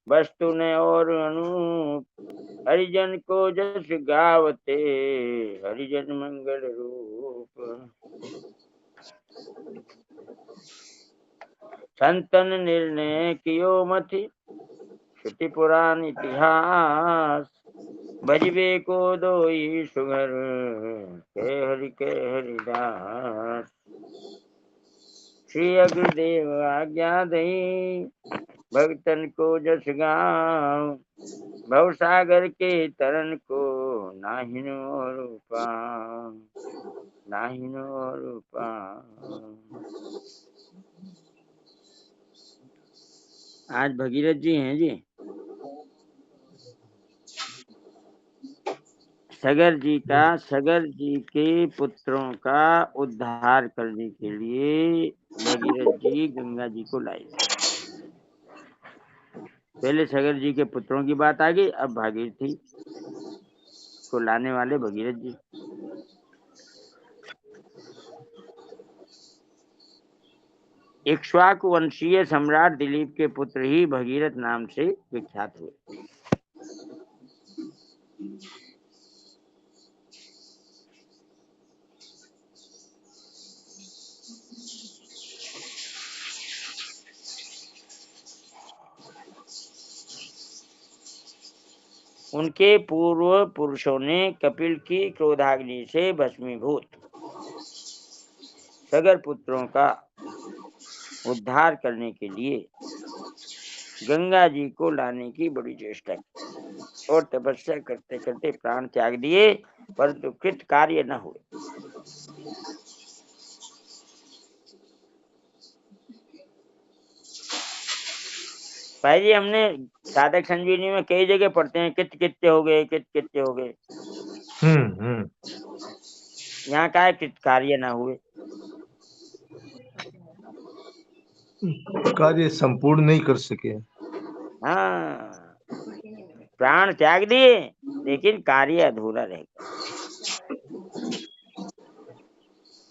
वस्तु ने और अनूप, हरिजन को जस गावते, हरिजन मंगल रूप। संतन निर्णय कियो मति, श्रुति पुराण इतिहास। बजबे को दोई सुगर, के हरिदास। श्री अग्रदेव आज्ञा दई, भक्तन को जस गाँव। भव सागर के तरन को, नाहिनो और पाँव, नाहिनो और पाँव। आज भगीरथ जी हैं जी। सगर जी के पुत्रों का उद्धार करने के लिए भगीरथ जी गंगा जी को लाए। पहले सगर जी के पुत्रों की बात आ गई, अब भागीरथी को लाने वाले भगीरथ जी। इक्ष्वाकु वंशीय सम्राट दिलीप के पुत्र ही भगीरथ नाम से विख्यात हुए। उनके पूर्व पुरुषों ने कपिल की क्रोधाग्नि से भस्मीभूत सगर पुत्रों का उद्धार करने के लिए गंगा जी को लाने की बड़ी चेष्टा की और तपस्या करते करते प्राण त्याग दिए, परंतु कृत कार्य न हुए। भाई जी, हमने साधक संजीवनी में कई जगह पढ़ते हैं कित कित्ते हो गए, कित कित्ते हो गए। यहाँ का है कृत कार्य न हुए। कार्य संपूर्ण नहीं कर सके। हाँ, प्राण त्याग दिए लेकिन कार्य अधूरा रह गया।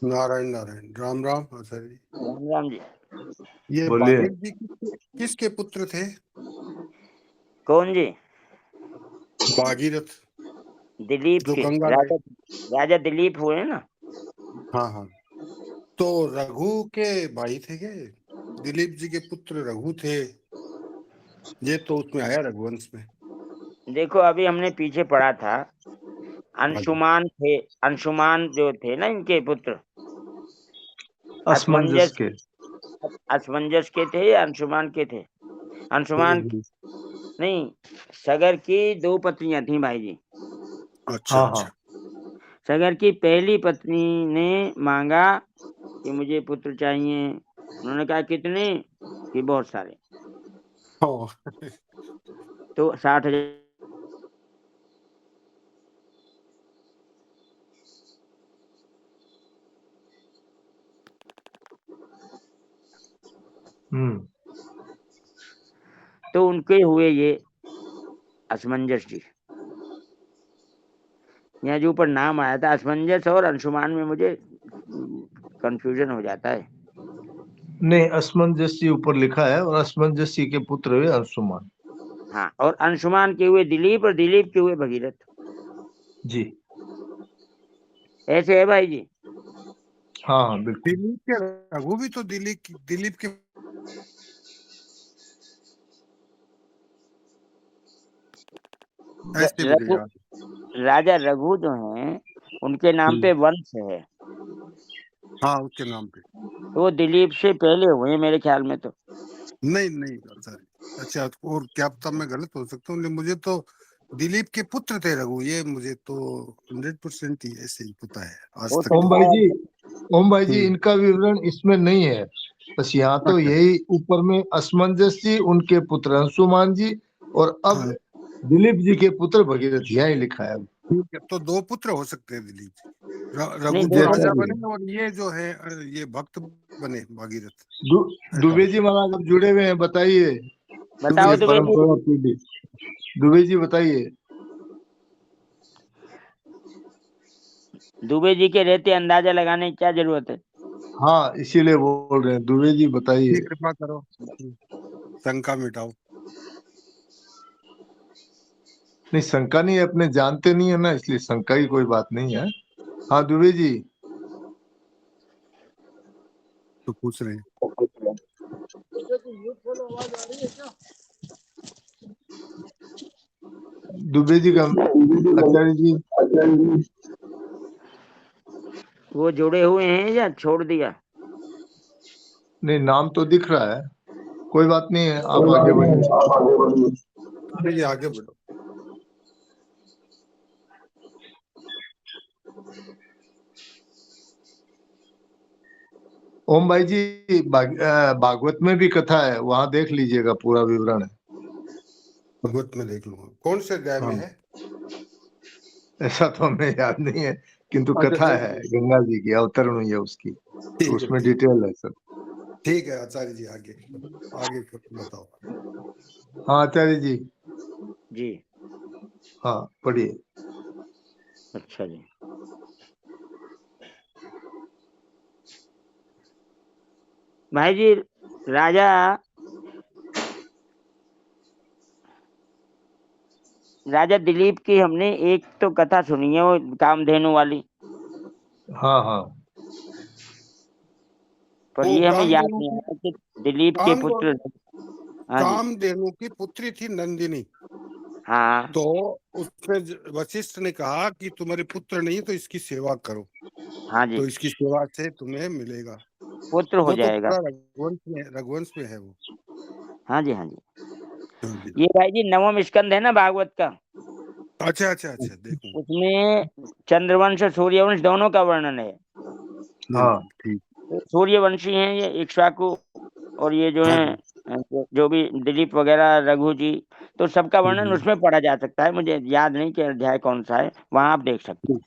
नारायण नारायण। राम राम आचार्य जी। राम राम जी। ये बोलिए। भागीरथ जी किसके पुत्र थे? कौन जी? भागीरथ दिलीप जो के गंगा राजा दिलीप हुए ना। हाँ हाँ, तो रघु के भाई थे क्या? दिलीप जी के पुत्र रघु थे, ये तो उसमें आया रघुवंश में। देखो अभी हमने पीछे पढ़ा था, अंशुमान थे, अंशुमान जो थे ना इनके पुत्र, असमंजस के। असमंजस के थे या अंशुमान के थे? अंशुमान नहीं, सगर की दो पत्नियां थी भाई जी। अच्छा हाँ अच्छा। सगर की पहली पत्नी ने मांगा कि मुझे पुत्र चाहिए। उन्होंने कहा कितने? कि बहुत सारे। तो 60,000। तो उनके हुए ये असमंजस जी। यहाँ जो ऊपर नाम आया था असमंजस और अंशुमान में मुझे कंफ्यूजन हो जाता है। नहीं, असमंजस जी ऊपर लिखा है और असमंजस जी के पुत्र हुए अंशुमान। हाँ, और अंशुमान के हुए दिलीप और दिलीप के हुए भगीरथ जी। ऐसे है भाई जी। हाँ हाँ बिल्कुल। दिलीप के रघु भी तो दिलीप के राजा रघु जो हैं उनके नाम पे वंश है। हाँ, उसके नाम पे। तो वो दिलीप से पहले हुए मेरे ख्याल में तो। नहीं अच्छा, और क्या पता मैं गलत हो सकता हूँ, मुझे तो दिलीप के पुत्र थे रघु, ये मुझे तो 100% ही ऐसे ही पता है आज तक। ओम भाई जी इनका विवरण इसमें नहीं है, बस यहाँ तो यही ऊपर में असमंजस जी, उनके पुत्र अंशुमान जी, और अब दिलीप जी के पुत्र भगीरथ, यही लिखा है। ठीक है, तो दो पुत्र हो सकते हैं दिलीप जी। रघु दो तो राजा बने और ये जो है ये भक्त बने भागीरथ। दुबे जी महाराज अब जुड़े हुए हैं, बताइए। बताओ दुबे जी बताइए। दुबे जी के रहते अंदाजा लगाने की क्या जरूरत है? हाँ इसीलिए बोल रहे हैं, दुबे जी बताइए। कृपा करो, शंका मिटाओ। नहीं, शंका नहीं है, अपने जानते नहीं है ना, इसलिए शंका की कोई बात नहीं है। हाँ दुबे जी। तो पूछ रहे हैं। दुबे जी का आचार्य जी वो जुड़े हुए हैं या छोड़ दिया? नहीं, नाम तो दिख रहा है, कोई बात नहीं है, आप आगे बढ़िए। चलिए आगे बढ़ो। ओम भाई जी, भागवत में भी कथा है, वहां देख लीजिएगा, पूरा विवरण है। भगवत में देख लूंगा, कौन से अध्याय में हाँ, है? ऐसा तो हमें याद नहीं है, किंतु अच्छा कथा देख है, लो। गंगा जी की अवतरण हुई है उसकी, तो ठीक है उसमें ठीक डिटेल है सब। ठीक है आचार्य जी, आगे आगे बताओ। हाँ आचार्य जी। जी। हाँ पढ़िए। अच्छा जी। भाई जी, राजा राजा दिलीप की हमने एक तो कथा सुनी है, वो कामधेनु वाली, हाँ हाँ पर वो ये हमें याद कामधेनु नहीं की, आया कि दिलीप के काम पुत्र। हाँ जी। कामधेनु की पुत्री थी नंदिनी। हाँ तो उसने वशिष्ठ ने कहा कि तुम्हारे पुत्र नहीं तो इसकी सेवा करो, हाँ जी, तो इसकी सेवा से तुम्हें मिलेगा। पुत्र हो वो तो जाएगा। पूरा रघुवंश में है वो। हाँ जी हाँ जी। हाँ जी। ये भाई जी नवम स्कंद है ना भागवत का, अच्छा अच्छा अच्छा, देखूं। उसमें चंद्रवंश और सूर्यवंश दोनों का वर्णन है। हाँ बिल्कुल ठीक। तो सूर्यवंशी हैं ये इक्ष्वाकु, और ये जो हाँ है जी। जो भी दिलीप वगैरह रघु जी, तो सबका वर्णन हम्म, उसमें पढ़ा जा सकता है। मुझे याद नहीं कि अध्याय कौन सा है, वहां आप देख सकते ठीक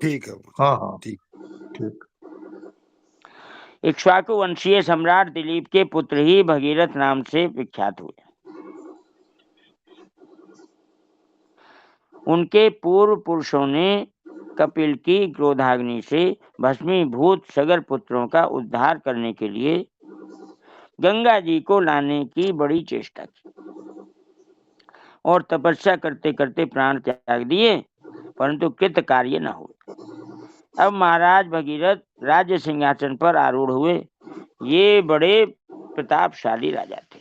ठीक है वो हाँ सर, हाँ ठीक। ठीक। हैं। इक्ष्वाकु वंशीय सम्राट दिलीप के पुत्र ही भगीरथ नाम से विख्यात हुए। उनके पूर्व पुरुषों ने कपिल की क्रोधाग्नि से भस्मीभूत सगर पुत्रों का उद्धार करने के लिए गंगा जी को लाने की बड़ी चेष्टा की और तपस्या करते करते प्राण त्याग दिए, परंतु कृत कार्य न हुए। अब महाराज भगीरथ राज्य सिंहासन पर आरूढ़ हुए। ये बड़े प्रतापशाली राजा थे।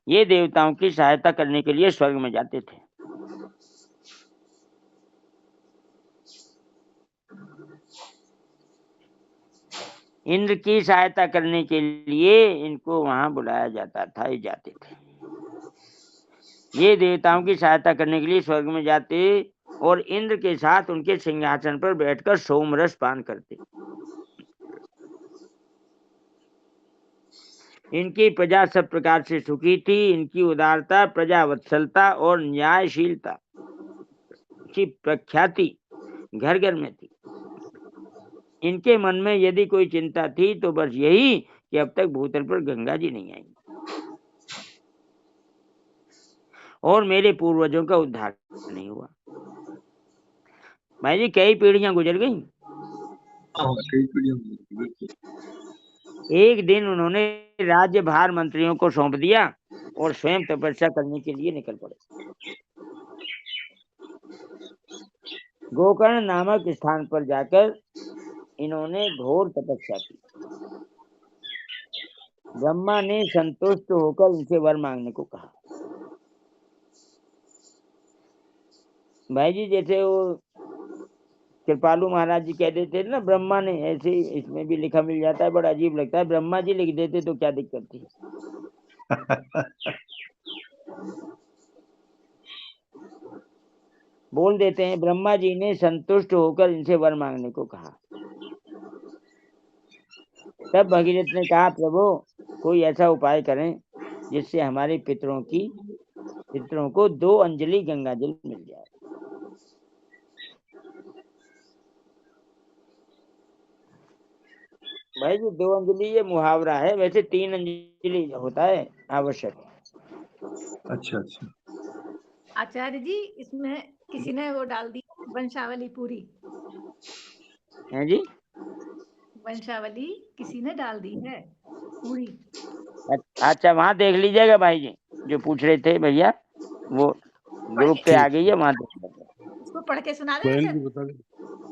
ये देवताओं की सहायता करने के लिए स्वर्ग में जाते थे। इंद्र की सहायता करने के लिए इनको वहां बुलाया जाता था, ये जाते थे। ये देवताओं की सहायता करने के लिए स्वर्ग में जाते और इंद्र के साथ उनके सिंहासन पर बैठकर सोमरस पान करते। इनकी प्रजा सब प्रकार से सुखी थी। इनकी उदारता, प्रजावत्सलता और न्यायशीलता की प्रख्याति घर घर में थी। इनके मन में यदि कोई चिंता थी तो बस यही कि अब तक भूतल पर गंगा जी नहीं आई और मेरे पूर्वजों का उद्धार नहीं हुआ। भाई जी कई पीढ़ियां गुजर गई। हाँ, कई पीढ़ियों में, बिल्कुल। एक दिन उन्होंने राज्य भार मंत्रियों को सौंप दिया और स्वयं तपस्या करने के लिए निकल पड़े। गोकर्ण नामक स्थान पर जाकर इन्होंने घोर तपस्या की। ब्रह्मा ने संतुष्ट होकर इनसे वर मांगने को कहा। भाई जी जैसे वो कृपालु महाराज जी कह देते थे ना ब्रह्मा ने, ऐसे ही इसमें भी लिखा मिल जाता है, बड़ा अजीब लगता है। ब्रह्मा जी लिख देते तो क्या दिक्कत थी। बोल देते हैं ब्रह्मा जी ने संतुष्ट होकर इनसे वर मांगने को कहा। तब भगीरथ ने कहा प्रभु कोई ऐसा उपाय करें जिससे हमारे पितरों को 2 अंजलि गंगा जल मिल जाए। भाई जी 2 अंजलि ये मुहावरा है, वैसे 3 अंजलि होता है आवश्यक। अच्छा अच्छा। आचार्य जी इसमें किसी ने वो डाल दी वंशावली पूरी, है जी। वंशावली किसी ने डाल दी है पूरी। अच्छा वहां देख लीजिएगा भाई जी, जो पूछ रहे थे भैया वो ग्रुप पे आ गई है, वहां इसको पढ़ के सुना दें बहन सर। जी बता दे।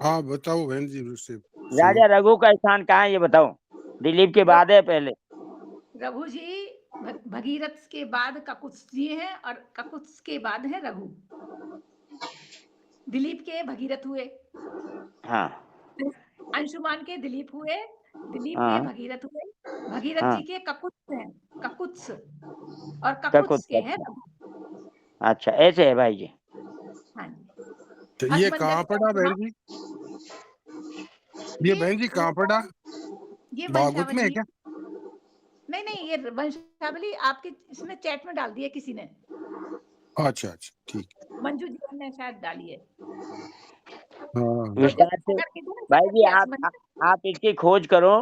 हाँ बताओ बहन जी उससे राजा रघु का स्थान कहाँ है ये बताओ, दिलीप के बाद है पहले? रघु जी भगीरथ के बाद ककुत्स जी हैं और ककुत्स के बाद है रघु। दिलीप के भगीरथ हुए, हाँ अंशुमान के दिलीप हुए, दिलीप के हाँ भगीरथ हुए, भगीरथ हाँ जी के ककुत्स हैं, ककुत्स, और ककुत्स, ककुत्स के हैं रघु। अच्छा ऐसे है भाई जी। हाँ जी। तो ये कहाँ असमंजस पड़ा बहन जी? ये बहन जी कहाँ पड़ा? ये भागवत में है वंशावली। क्या? नहीं, ये वंशावली आपके इसमें चैट में डाल दी है किसी ने, अच्छा अच्छा ठीक है। मंजू जी ने शायद डाली है। हाँ तो विस्तार से भाई जी आप इसकी खोज करो,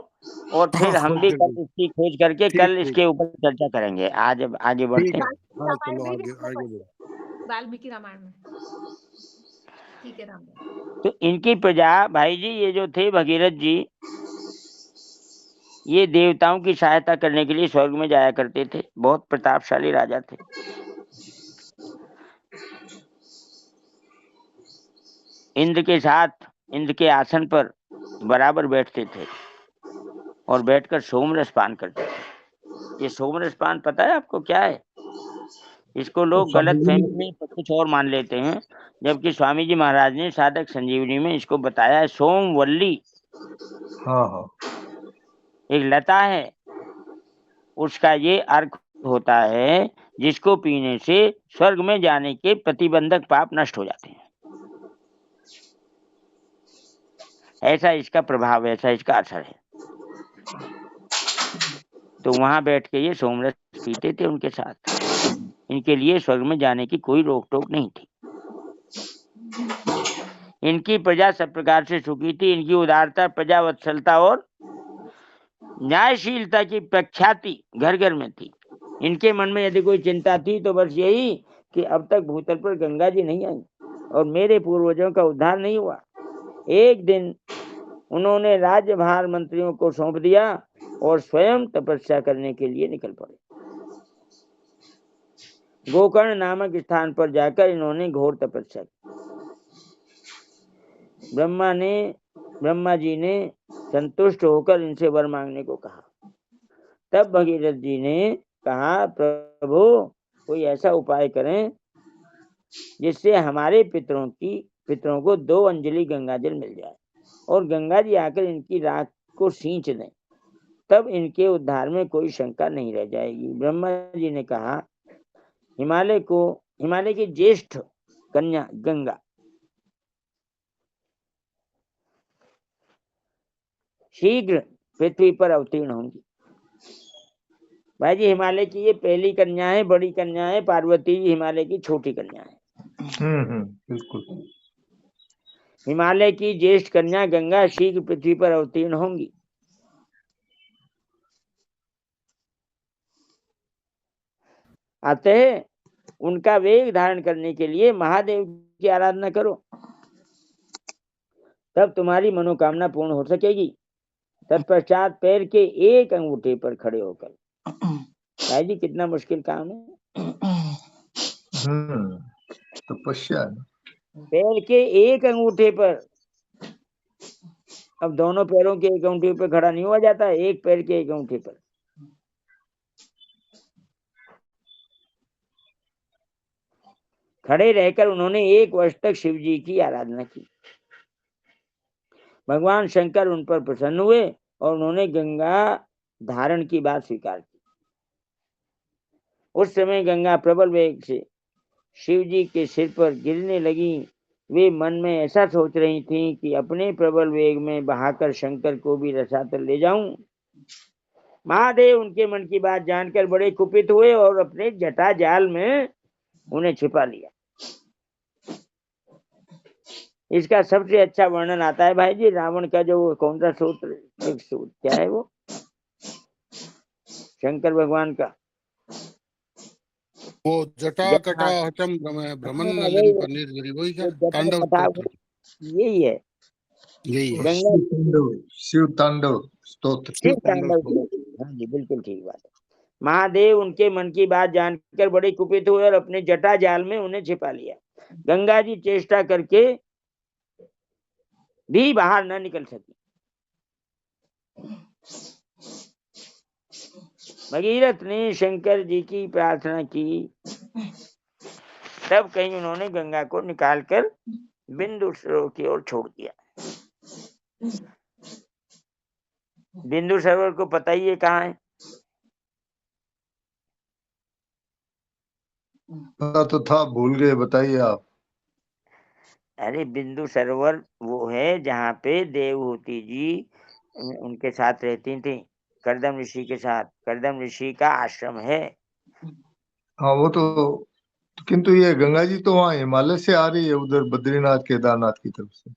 और फिर हाँ हम खोज भी करके कल इसकी खोज करके ठीक कल ठीक इसके ऊपर चर्चा करेंगे। आज आगे बढ़ते ठीक है। हैं। हाँ चलो आगे आगे बढ़ो। वाल्मीकि रामायण में। ठीक है राम। तो इनकी प्रजा भाई जी, ये जो थे भगीरथ जी, ये देवताओं की सहायता करने के लिए स्वर्ग में जाया करते थे, बहुत प्रतापशाली राजा थे। इंद्र के साथ इंद्र के आसन पर बराबर बैठते थे और बैठकर सोमरस पान करते थे। ये सोमरस पान पता है आपको क्या है? इसको लोग गलत फहमी में कुछ और मान लेते हैं, जबकि स्वामी जी महाराज ने साधक संजीवनी में इसको बताया है। सोमवल्ली हाँ हाँ एक लता है, उसका ये अर्क होता है जिसको पीने से स्वर्ग में जाने के प्रतिबंधक पाप नष्ट हो जाते हैं। ऐसा इसका प्रभाव है, ऐसा इसका असर है। तो वहां बैठ के ये सोमरस पीते थे उनके साथ। इनके लिए स्वर्ग में जाने की कोई रोक टोक नहीं थी। इनकी प्रजा सब प्रकार से सुखी थी। इनकी उदारता, प्रजावत्सलता और न्यायशीलता की प्रख्याति घर घर में थी। इनके मन में यदि कोई चिंता थी तो बस यही कि अब तक भूतल पर गंगा जी नहीं आई और मेरे पूर्वजों का उद्धार नहीं हुआ। एक दिन उन्होंने राज्यभार मंत्रियों को सौंप दिया और स्वयं तपस्या करने के लिए निकल पड़े। गोकर्ण नामक स्थान पर जाकर इन्होंने घोर तपस्या की। ब्रह्मा जी ने संतुष्ट होकर इनसे वर मांगने को कहा। तब भगीरथ जी ने कहा, प्रभु कोई ऐसा उपाय करें जिससे हमारे पितरों को 2 अंजलि गंगा जल मिल जाए और गंगा जी आकर इनकी राख को सींच दें, तब इनके उद्धार में कोई शंका नहीं रह जाएगी। ब्रह्मा जी ने कहा, हिमालय की ज्येष्ठ कन्या गंगा शीघ्र पृथ्वी पर अवतीर्ण होंगी। भाई जी, हिमालय की ये पहली कन्या है, बड़ी कन्या है। पार्वती जी हिमालय की छोटी कन्या है। बिल्कुल। हिमालय की ज्येष्ठ कन्या गंगा शीघ्र पृथ्वी पर अवतीर्ण होंगी। अतः उनका वेग धारण करने के लिए महादेव की आराधना करो, तब तुम्हारी मनोकामना पूर्ण हो सकेगी। तत्पश्चात पैर के एक अंगूठे पर खड़े होकर, भाई जी कितना मुश्किल काम है। तपस्या। पैर के एक अंगूठे पर, अब दोनों पैरों के एक अंगूठे पर खड़ा नहीं हुआ जाता, एक पैर के एक अंगूठे पर खड़े रहकर उन्होंने 1 वर्ष तक शिव जी की आराधना की। भगवान शंकर उन पर प्रसन्न हुए और उन्होंने गंगा धारण की बात स्वीकार की। उस समय गंगा प्रबल वेग से शिव जी के सिर पर गिरने लगी। वे मन में ऐसा सोच रही थीं कि अपने प्रबल वेग में बहाकर शंकर को भी रसातल ले जाऊं। महादेव उनके मन की बात जानकर बड़े कुपित हुए और अपने जटा जाल में उन्हें छिपा लिया। इसका सबसे अच्छा वर्णन आता है भाई जी रावण का, जो कौन सा सूत्र, एक सूत्र क्या है वो, शंकर भगवान का, वो जटा कटा हचम भ्रमण नलिन पनीर गिरी, वही क्या तांडव स्तोत्र? यही है, यही है गंगा शिव तांडव स्तोत्र। शिव तांडव। हाँ जी बिल्कुल ठीक बात है। महादेव उनके मन की बात जानकर बड़े कुपित हुए और अपने जटा जाल में उन्हें छिपा लिया। गंगा जी चेष्टा करके भी बाहर न निकल सकी। भगीरथ ने शंकर जी की प्रार्थना की, तब कहीं उन्होंने गंगा को निकालकर बिंदु सरोवर की ओर छोड़ दिया। बिंदु सरोवर को पता ही है कहाँ है? पता तो था, भूल गए, बताइए आप। अरे बिंदु सरोवर वो है जहाँ पे देवहूति जी उनके साथ रहती थी, करदम ऋषि के साथ। करदम ऋषि का आश्रम है। हाँ वो तो, किंतु ये गंगा जी तो वहाँ हिमालय से आ रही है, उधर बद्रीनाथ केदारनाथ की तरफ से।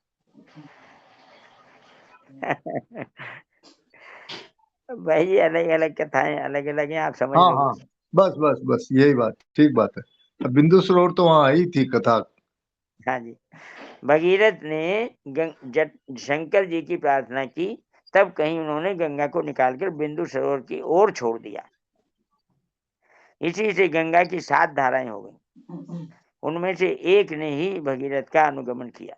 भाई अलग अलग कथाएं अलग अलग हैं, आप समझ हाँ लो हाँ, बस। बस बस बस यही बात, ठीक बात है। अब बिंदु सरोवर तो वहाँ आई थी कथा। हाँ जी। भगीरथ ने शंकर जी की प्रार्थना की, तब कहीं उन्होंने गंगा को निकालकर बिंदु सरोवर की ओर छोड़ दिया। इसी से गंगा की 7 धाराएं हो गई। उनमें से एक ने ही भगीरथ का अनुगमन किया।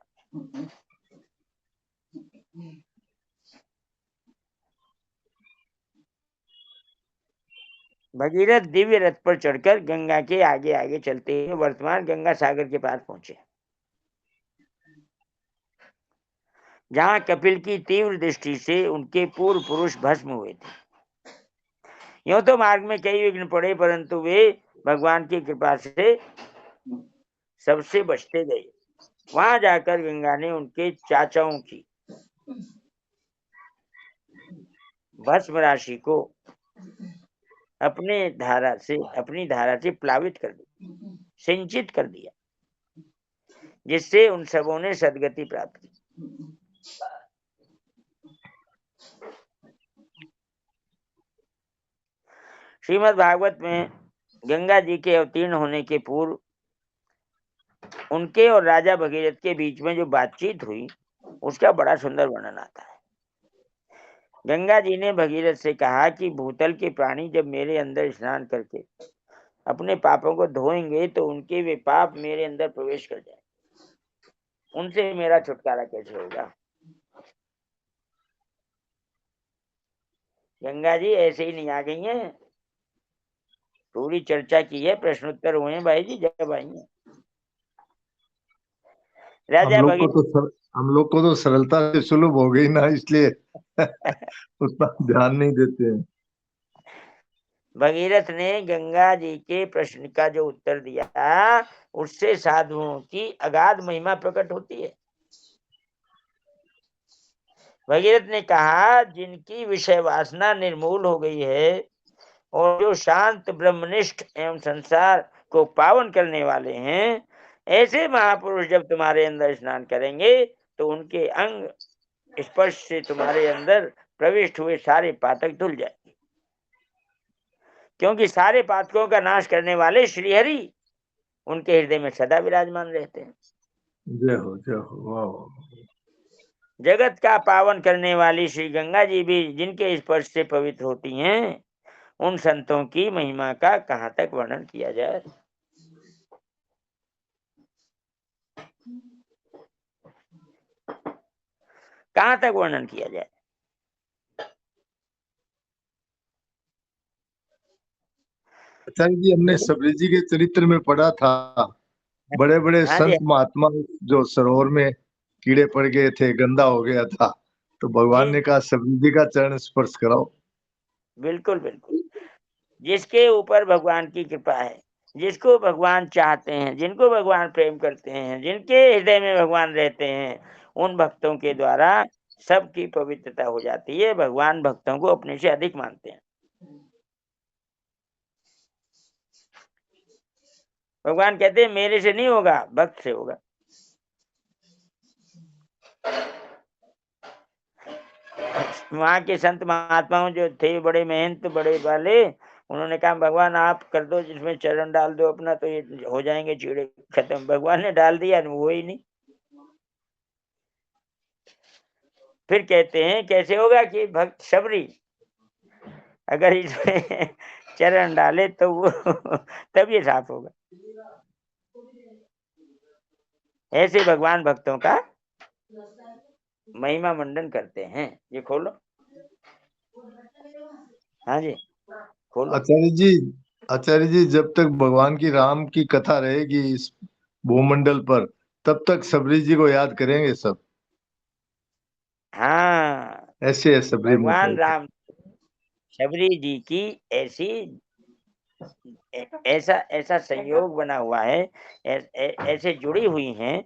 भगीरथ दिव्य रथ पर चढ़कर गंगा के आगे आगे चलते हुए वर्तमान गंगा सागर के पास पहुंचे, जहां कपिल की तीव्र दृष्टि से उनके पूर्व पुरुष भस्म हुए थे। यूं तो मार्ग में कई विघ्न पड़े, परंतु वे भगवान की कृपा से सबसे बचते गए। वहां जाकर गंगा ने उनके चाचाओं की भस्म राशि को अपनी धारा से प्लावित कर दी, सिंचित कर दिया, जिससे उन सबों ने सदगति प्राप्त की। श्रीमद् भागवत में गंगा जी के अवतीर्ण होने के पूर्व उनके और राजा भगीरथ के बीच में जो बातचीत हुई, उसका बड़ा सुंदर वर्णन आता है। गंगा जी ने भगीरथ से कहा कि भूतल के प्राणी जब मेरे अंदर स्नान करके अपने पापों को धोएंगे तो उनके वे पाप मेरे अंदर प्रवेश कर जाए, उनसे मेरा छुटकारा कैसे होगा? गंगा जी ऐसे ही नहीं आ गई हैं, पूरी चर्चा की है, प्रश्नोत्तर हुए हैं भाई जी, जब आई हैं। राजा भगीरथ हम लोग को तो सरलता से सुलभ हो गई ना, इसलिए उतना ध्यान नहीं देते हैं। भगीरथ ने गंगा जी के प्रश्न का जो उत्तर दिया, उससे साधुओं की अगाध महिमा प्रकट होती है। भगीरथ ने कहा, जिनकी विषय वासना निर्मूल हो गई है और जो शांत ब्रह्मनिष्ठ एवं संसार को पावन करने वाले हैं, ऐसे महापुरुष जब तुम्हारे अंदर स्नान करेंगे तो उनके अंग स्पर्श से तुम्हारे अंदर प्रविष्ट हुए सारे पातक धुल जाएंगे, क्योंकि सारे पातकों का नाश करने वाले श्रीहरि उनके हृदय में सदा विराजमान रहते हैं। जय हो, वाह वाह। जगत का पावन करने वाली श्री गंगा जी भी जिनके स्पर्श से पवित्र होती हैं, उन संतों की महिमा का कहाँ तक वर्णन किया जाए। कहाँ तक वर्णन किया जाए। आचार्य जी, हमने सबरी जी के चरित्र में पढ़ा था, बड़े बड़े हाँ जी संत महात्मा जो सरोवर में कीड़े पड़ गए थे, गंदा हो गया था, तो भगवान जी, ने कहा सबरी जी का चरण स्पर्श कराओ। बिल्कुल बिल्कुल। जिसके ऊपर भगवान की कृपा है, जिसको भगवान चाहते हैं, जिनको भगवान प्रेम करते हैं, जिनके हृदय में भगवान रहते हैं, उन भक्तों के द्वारा सबकी पवित्रता हो जाती है। भगवान भक्तों को अपने से अधिक मानते हैं। भगवान कहते हैं मेरे से नहीं होगा, भक्त से होगा। वहां के संत महात्माओं जो थे, बड़े मेहनत बड़े वाले, उन्होंने कहा भगवान आप कर दो, जिसमें चरण डाल दो अपना, तो ये हो जाएंगे कीड़े खत्म। भगवान ने डाल दिया, वो ही नहीं। फिर कहते हैं कैसे होगा कि भक्त शबरी अगर इसमें चरण डाले तो वो तब ये साफ होगा। ऐसे भगवान भक्तों का महिमा मंडन करते हैं। ये खोलो, हाँ जी खोलो। आचार्य जी जब तक भगवान की राम की कथा रहेगी इस भूमंडल पर, तब तक सबरी जी को याद करेंगे सब। हाँ, ऐसे है सबरी माता भगवान की। राम शबरी जी की ऐसी ऐसा ऐसा संयोग बना हुआ है, ऐसे जुड़ी हुई हैं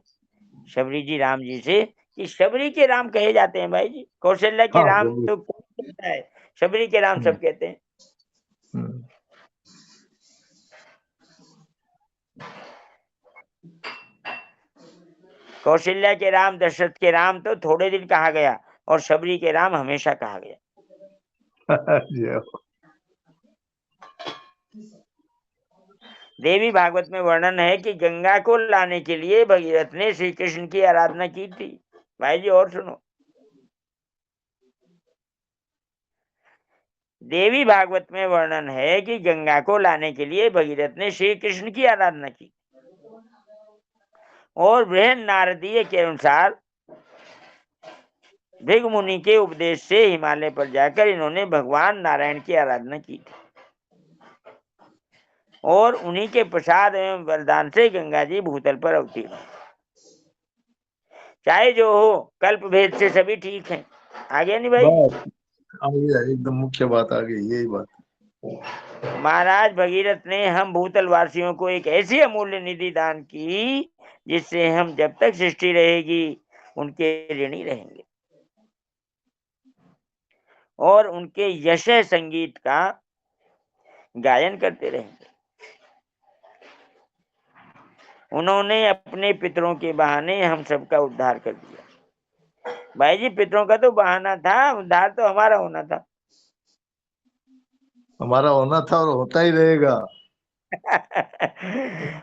शबरी जी राम जी से कि शबरी के राम कहे जाते हैं भाई जी। कौशल्या के हाँ राम जरूर। तो कौन कहता है, शबरी के राम हम्म, सब कहते हैं। हम्म। कौशल्या के राम, दशरथ के राम तो थोड़े दिन कहा गया, और शबरी के राम हमेशा कहा गया। जय हो। देवी भागवत में वर्णन है कि गंगा को लाने के लिए भगीरथ ने श्री कृष्ण की आराधना की थी। भाई जी और सुनो, देवी भागवत में वर्णन है कि गंगा को लाने के लिए भगीरथ ने श्री कृष्ण की आराधना की, और बृहन नारदीय के अनुसार भृगु मुनि के उपदेश से हिमालय पर जाकर इन्होंने भगवान नारायण की आराधना की थी, और उन्हीं के प्रसाद एवं वरदान से गंगा जी भूतल पर अवतीर्ण। चाहे जो हो, कल्प भेद से सभी ठीक हैं। आगे नहीं भाई। बस आ गया, एकदम मुख्य बात आ गई, यही बात। महाराज भगीरथ ने हम भूतल वासियों को एक ऐसी अमूल्य निधि दान की जिससे हम जब तक सृष्टि रहेगी उनके ऋणी रहेंगे, और उनके यश संगीत का गायन करते रहेंगे। उन्होंने अपने पितरों के बहाने हम सबका उद्धार कर दिया। भाई जी पितरों का तो बहाना था, उद्धार तो हमारा होना था। हमारा होना था और होता ही रहेगा।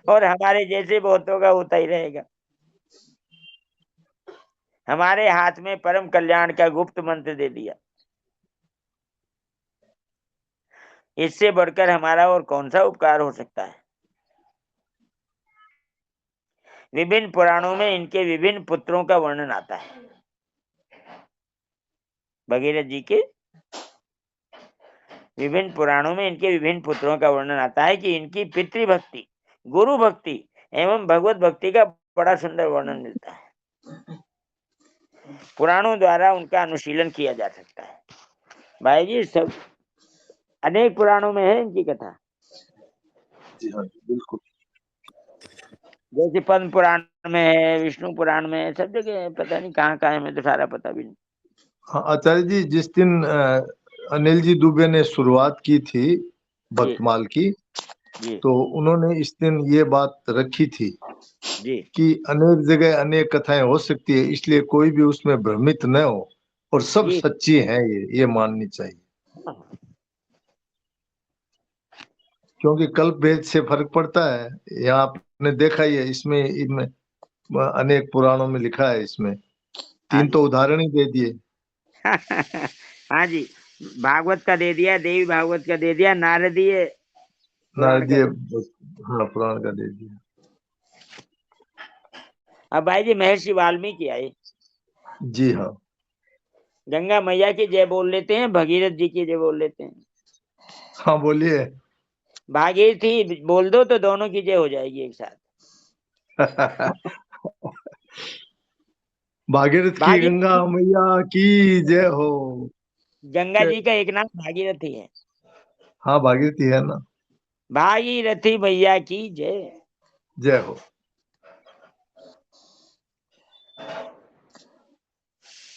और हमारे जैसे बहुतों का होता ही रहेगा। हमारे हाथ में परम कल्याण का गुप्त मंत्र दे दिया, इससे बढ़कर हमारा और कौन सा उपकार हो सकता है। विभिन्न पुराणों में इनके विभिन्न पुत्रों का वर्णन आता है। भगीरथ जी के विभिन्न पुराणों में इनके विभिन्न पुत्रों का वर्णन आता है कि इनकी पितृभक्ति, गुरु भक्ति एवं भगवत भक्ति का बड़ा सुंदर वर्णन मिलता है। पुराणों द्वारा उनका अनुशीलन किया जा सकता है। भाई जी सब अनेक पुराणों में है इनकी कथा। जी हाँ बिल्कुल। जैसे पद्म पुराण में है, विष्णु पुराण में है, सब जगह है। पता नहीं कहाँ कहाँ है, मैं तो सारा पता भी नहीं। हाँ आचार्य जी, जिस दिन अनिल जी दुबे ने शुरुआत की थी जी भक्तमाल की, जी तो उन्होंने इस दिन ये बात रखी थी जी कि अनेक जगह अनेक कथाएं हो सकती है, इसलिए कोई भी उसमें भ्रमित न हो, और सब जी। सच्ची हैं, ये माननी चाहिए। क्योंकि कल्प भेद से फर्क पड़ता है। यहाँ आपने देखा ही है, इसमें इनमें अनेक पुराणों में लिखा है, इसमें हाँ 3 तो जी। उदाहरण ही दे दिए। हाँ जी, भागवत का दे दिया, देवी भागवत का दे दिया, नारदीय पुराण का नारदीय, दे। हाँ पुराण का दे दिया। अब भाई जी महर्षि वाल्मीकि आए, जी हाँ। गंगा मैया की जय बोल लेते हैं, भगीरथ जी की जय बोल लेते हैं। हाँ बोलिए। भागीरथी बोल दो तो दोनों की जय हो जाएगी एक साथ। भागीरथ की गंगा भागीरथी, मैया की जय हो। गंगा जी का एक नाम भागीरथी है। हाँ भागीरथी है ना। भागीरथी मैया की जय। जय हो।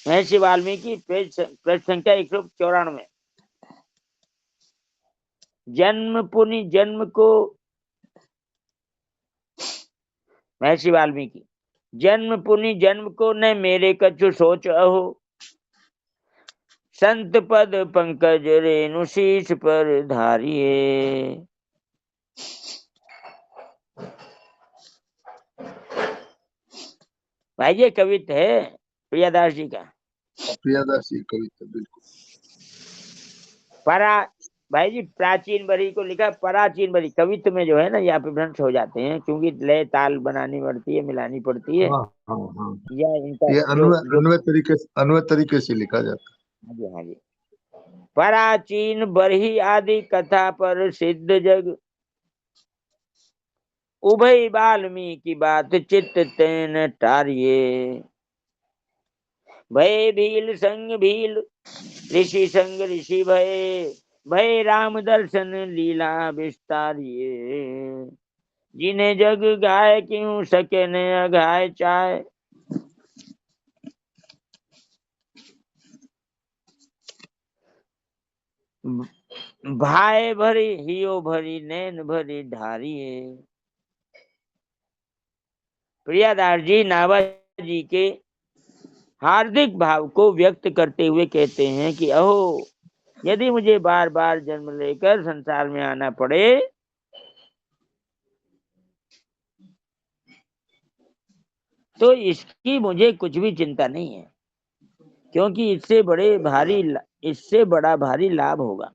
महर्षि वाल्मीकि पृष्ठ संख्या 194। जन्म पुनि जन्म को, महर्षि वाल्मीकि, जन्म पुनि जन्म को न मेरे कछु सोच अहो, संत पद पंकज रेणु शीश पर धारिये। भाई ये कविता है प्रियदास जी का। प्रियदास जी कविता बिल्कुल। परा भाई जी प्राचीन बरी को लिखा प्राचीन बरी। कवित्व में जो है ना यहाँ पे भ्रंश हो जाते हैं, क्योंकि लय ताल बनानी पड़ती है, मिलानी पड़ती है, हाँ हाँ हाँ, या इनका ये जो जो अन्वय तरीके से लिखा जाता हाँ जी हाँ जी। प्राचीन बरही आदि कथा पर सिद्ध जग, उभय वाल्मीकि बात चित्त तेन टारिये। भय भील संग भील, ऋषि संग ऋषि भय, भय राम दर्शन लीला विस्तारिये। जिन्हें जग गाय क्यों सके न अघाय चाय, भाई भरी हियो भरी नैन भरी ढारिये। प्रियादास जी नाभाजी के हार्दिक भाव को व्यक्त करते हुए कहते हैं कि अहो, यदि मुझे बार बार जन्म लेकर संसार में आना पड़े तो इसकी मुझे कुछ भी चिंता नहीं है, क्योंकि इससे बड़ा भारी लाभ होगा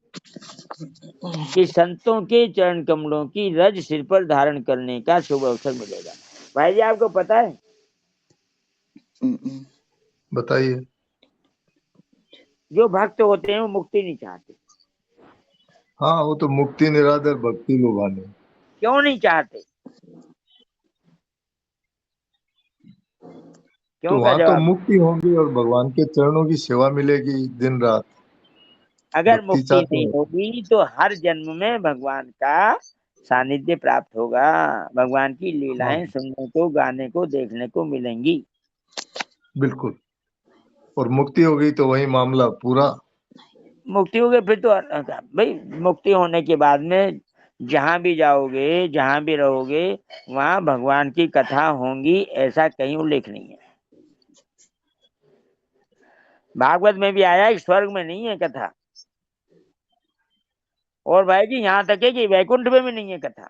कि संतों के चरण कमलों की रज सिर पर धारण करने का शुभ अवसर मिलेगा। भाई जी आपको पता है, बताइए। जो भक्त होते हैं वो मुक्ति नहीं चाहते। हाँ, वो तो मुक्ति निरादर भक्ति लुभाने। क्यों नहीं चाहते? तो क्यों का वहां तो जवाब, मुक्ति होगी और भगवान के चरणों की सेवा मिलेगी दिन रात। अगर भक्ति मुक्ति चाहते नहीं हैं। होगी तो हर जन्म में भगवान का सानिध्य प्राप्त होगा, भगवान की हाँ, लीलाएं सुनने को, गाने को, देखने को मिलेंगी। बिल्कुल। और मुक्ति हो गई तो वही मामला पूरा। मुक्ति हो गई फिर तो भाई, मुक्ति होने के बाद में जहां भी जाओगे, जहां भी रहोगे, वहां भगवान की कथा होंगी, ऐसा कहीं उल्लेख नहीं है। भागवत में भी आया है, स्वर्ग में नहीं है कथा। और भाई जी यहाँ तक है कि वैकुंठ में भी नहीं है कथा।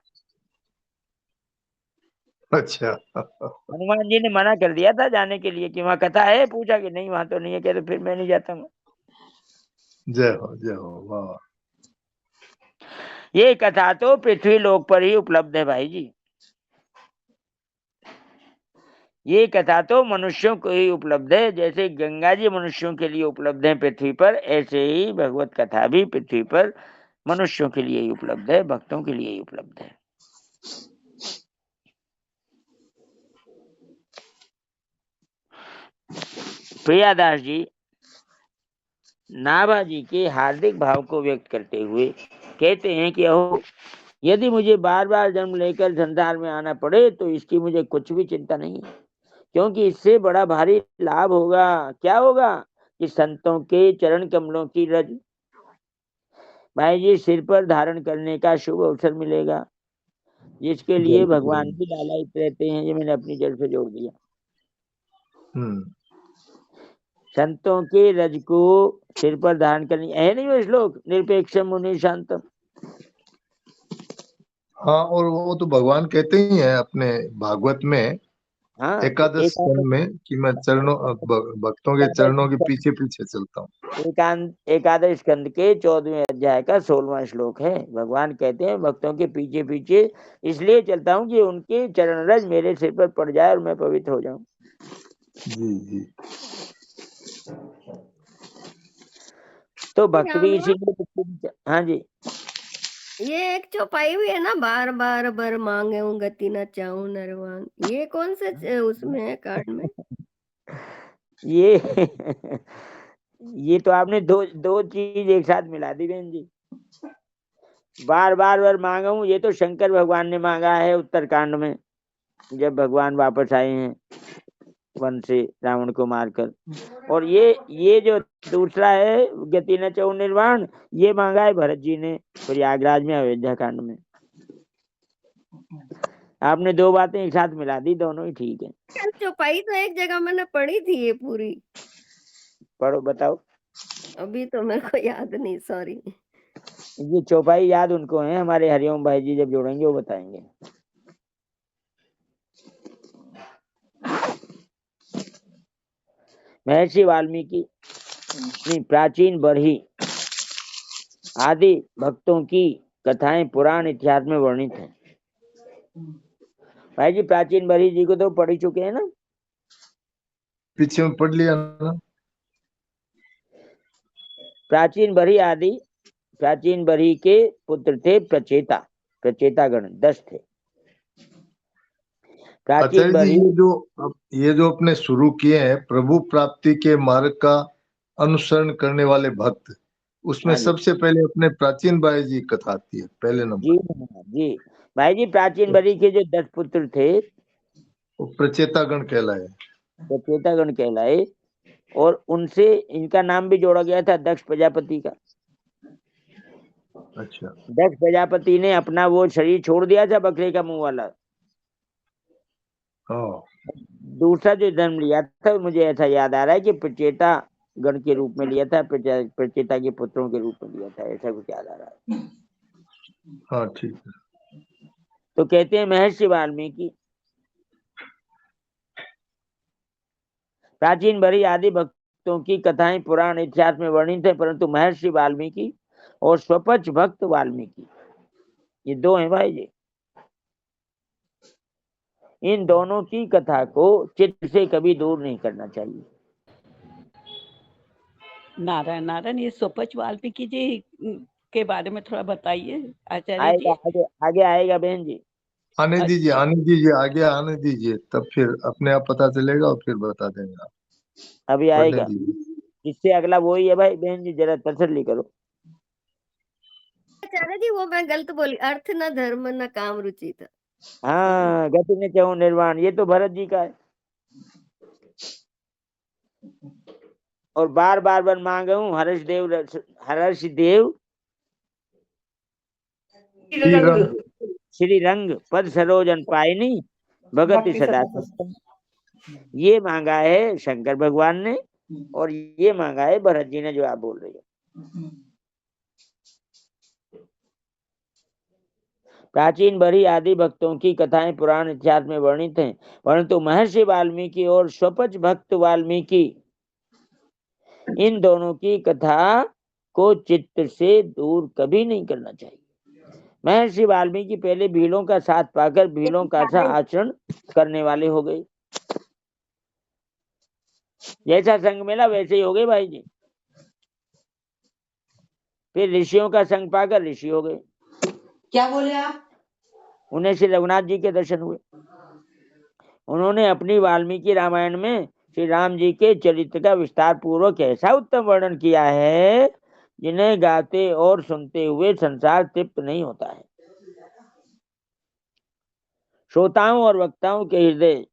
अच्छा। हनुमान जी ने मना कर दिया था जाने के लिए कि वहां कथा है, पूछा कि नहीं वहां तो नहीं है, कहते फिर मैं नहीं जाता हूँ। जय हो वाह। ये कथा तो पृथ्वी लोक पर ही उपलब्ध है भाई जी। ये कथा तो मनुष्यों को ही उपलब्ध है। जैसे गंगा जी मनुष्यों के लिए उपलब्ध है पृथ्वी पर, ऐसे ही भगवत कथा भी पृथ्वी पर मनुष्यों के लिए ही उपलब्ध है, भक्तों के लिए ही उपलब्ध है। प्रियादास जी नाभाजी के हार्दिक भाव को व्यक्त करते हुए कहते हैं कि अहो, यदि मुझे बार बार जन्म लेकर संसार में आना पड़े तो इसकी मुझे कुछ भी चिंता नहीं है, क्योंकि इससे बड़ा भारी लाभ होगा। क्या होगा? कि संतों के चरण कमलों की रज भाई जी सिर पर धारण करने का शुभ अवसर मिलेगा, जिसके लिए भगवान भी लालायित रहते हैं। ये मैंने अपनी जड़ से जोड़ दिया। संतों के रज को सिर पर धारण करनी है, नहीं वो श्लोक, निरपेक्ष मुनि शांतम। हाँ, और वो तो भगवान कहते ही हैं अपने भागवत में हाँ तो एकादश स्कंद में कि मैं भक्तों के चरणों के पीछे पीछे चलता हूँ। एकादश स्कंद के 14वें अध्याय का 16वां श्लोक है। भगवान कहते हैं भक्तों के पीछे पीछे इसलिए चलता हूँ कि उनके चरण रज मेरे सिर पर पड़ जाए और मैं पवित्र हो जाऊं। जी जी। तो भक्त भी इसीलिए, हाँ जी, ये एक चौपाई भी है ना, बार बार बर मांगे हूँ गति न चाहूं नरवान। ये कौन से उसमें है कांड में? ये ये तो आपने दो दो चीज एक साथ मिला दी बहन जी। बार बार वर मांगा हूं, ये तो शंकर भगवान ने मांगा है उत्तरकांड में, जब भगवान वापस आए हैं वन से रावण को मारकर। और ये जो दूसरा है गति न चाहूं निर्वाण, ये मांगा है भरत जी ने प्रयागराज में अयोध्या कांड में। आपने दो बातें एक साथ मिला दी, दोनों ही ठीक है। चौपाई तो एक जगह मैंने पढ़ी थी ये पूरी। पढ़ो बताओ। अभी तो मेरे को याद नहीं, सॉरी। ये चौपाई याद उनको है, हमारे हरिओम भाई जी जब जोड़ेंगे वो बताएंगे। महर्षि वाल्मीकि नहीं, प्राचीन बरही आदि भक्तों की कथाएं पुराण इतिहास में वर्णित हैं। भाई जी प्राचीन बरी जी को तो पढ़ ही चुके हैं ना, पीछे में पढ़ लिया ना। प्राचीन बरी के पुत्र थे प्रचेतागण 10 थे। प्राचीन आचार्य जी, बरी ये जो अपने शुरू किए हैं प्रभु प्राप्ति के मार्ग का अनुसरण करने वाले भक्त, उसमें हाँ जी सबसे पहले अपने प्राचीन बाई जी कथा आती है पहले जी नंबर। जी भाई जी, प्राचीन बरी के जो 10 पुत्र थे वो प्रचेतागण कहलाए। प्रचेतागण कहलाए, और उनसे इनका नाम भी जोड़ा गया था दक्ष प्रजापति का। अच्छा। दक्ष प्रजापति ने अपना वो शरीर छोड़ दिया था बकरे का मुंह वाला, हाँ। दूसरा जो जन्म लिया था, मुझे ऐसा याद आ रहा है कि प्रचेता गण के रूप में लिया था, प्रचेता के पुत्रों के रूप में लिया था, ऐसा कुछ याद आ रहा है। हाँ ठीक है। तो कहते हैं महर्षि वाल्मीकि प्राचीन बरी आदि भक्तों की कथाएं पुराण इतिहास में वर्णित है, परंतु महर्षि वाल्मीकि और स्वपच भक्त वाल्मीकि, ये दो हैं भाई जी। इन दोनों की कथा को चित्त से कभी दूर नहीं करना चाहिए। नारायण नारायण, ये स्वपच वाल्मीकि जी के बारे में थोड़ा बताइए आचार्य जी। आएगा आगे आएगा बहन जी। आने दीजिए आगे आने दीजिए, तब फिर अपने आप पता चलेगा और फिर बता देंगे आप। अभी पढ़ने आएगा, दीजिए। इससे अगला वही है भाई बहन जी, जरा तसल्ली करो। आचार्य जी वो मैं गलत बोली, अर्थ न धर्म न काम रुचि था। हाँ, गति ने चाहूं निर्वाण, ये तो भरत जी का है। और बार बार वन मांगे हूँ हर्ष देव श्री रंग पद सरोजन पायनी भगति सदा सत्संग। ये मांगा है शंकर भगवान ने, और ये मांगा है भरत जी ने, जो आप बोल रही है। प्राचीन बरी आदि भक्तों की कथाएं पुराण इतिहास में वर्णित हैं, परंतु महर्षि वाल्मीकि और स्वपच भक्त वाल्मीकि, इन दोनों की कथा को चित्त से दूर कभी नहीं करना चाहिए। महर्षि वाल्मीकि पहले भीलों का साथ पाकर भीलों का सा आचरण करने वाले हो गए। जैसा संग मिला वैसे ही हो गए भाई जी। फिर ऋषियों का संग पाकर ऋषि हो गए। क्या बोले आप? उन्हें श्री रघुनाथ जी के दर्शन हुए। उन्होंने अपनी वाल्मीकि रामायण में श्री राम जी के चरित्र का विस्तार पूर्वक ऐसा उत्तम वर्णन किया है, जिन्हें गाते और सुनते हुए संसार तृप्त नहीं होता है। श्रोताओं और वक्ताओं के हृदय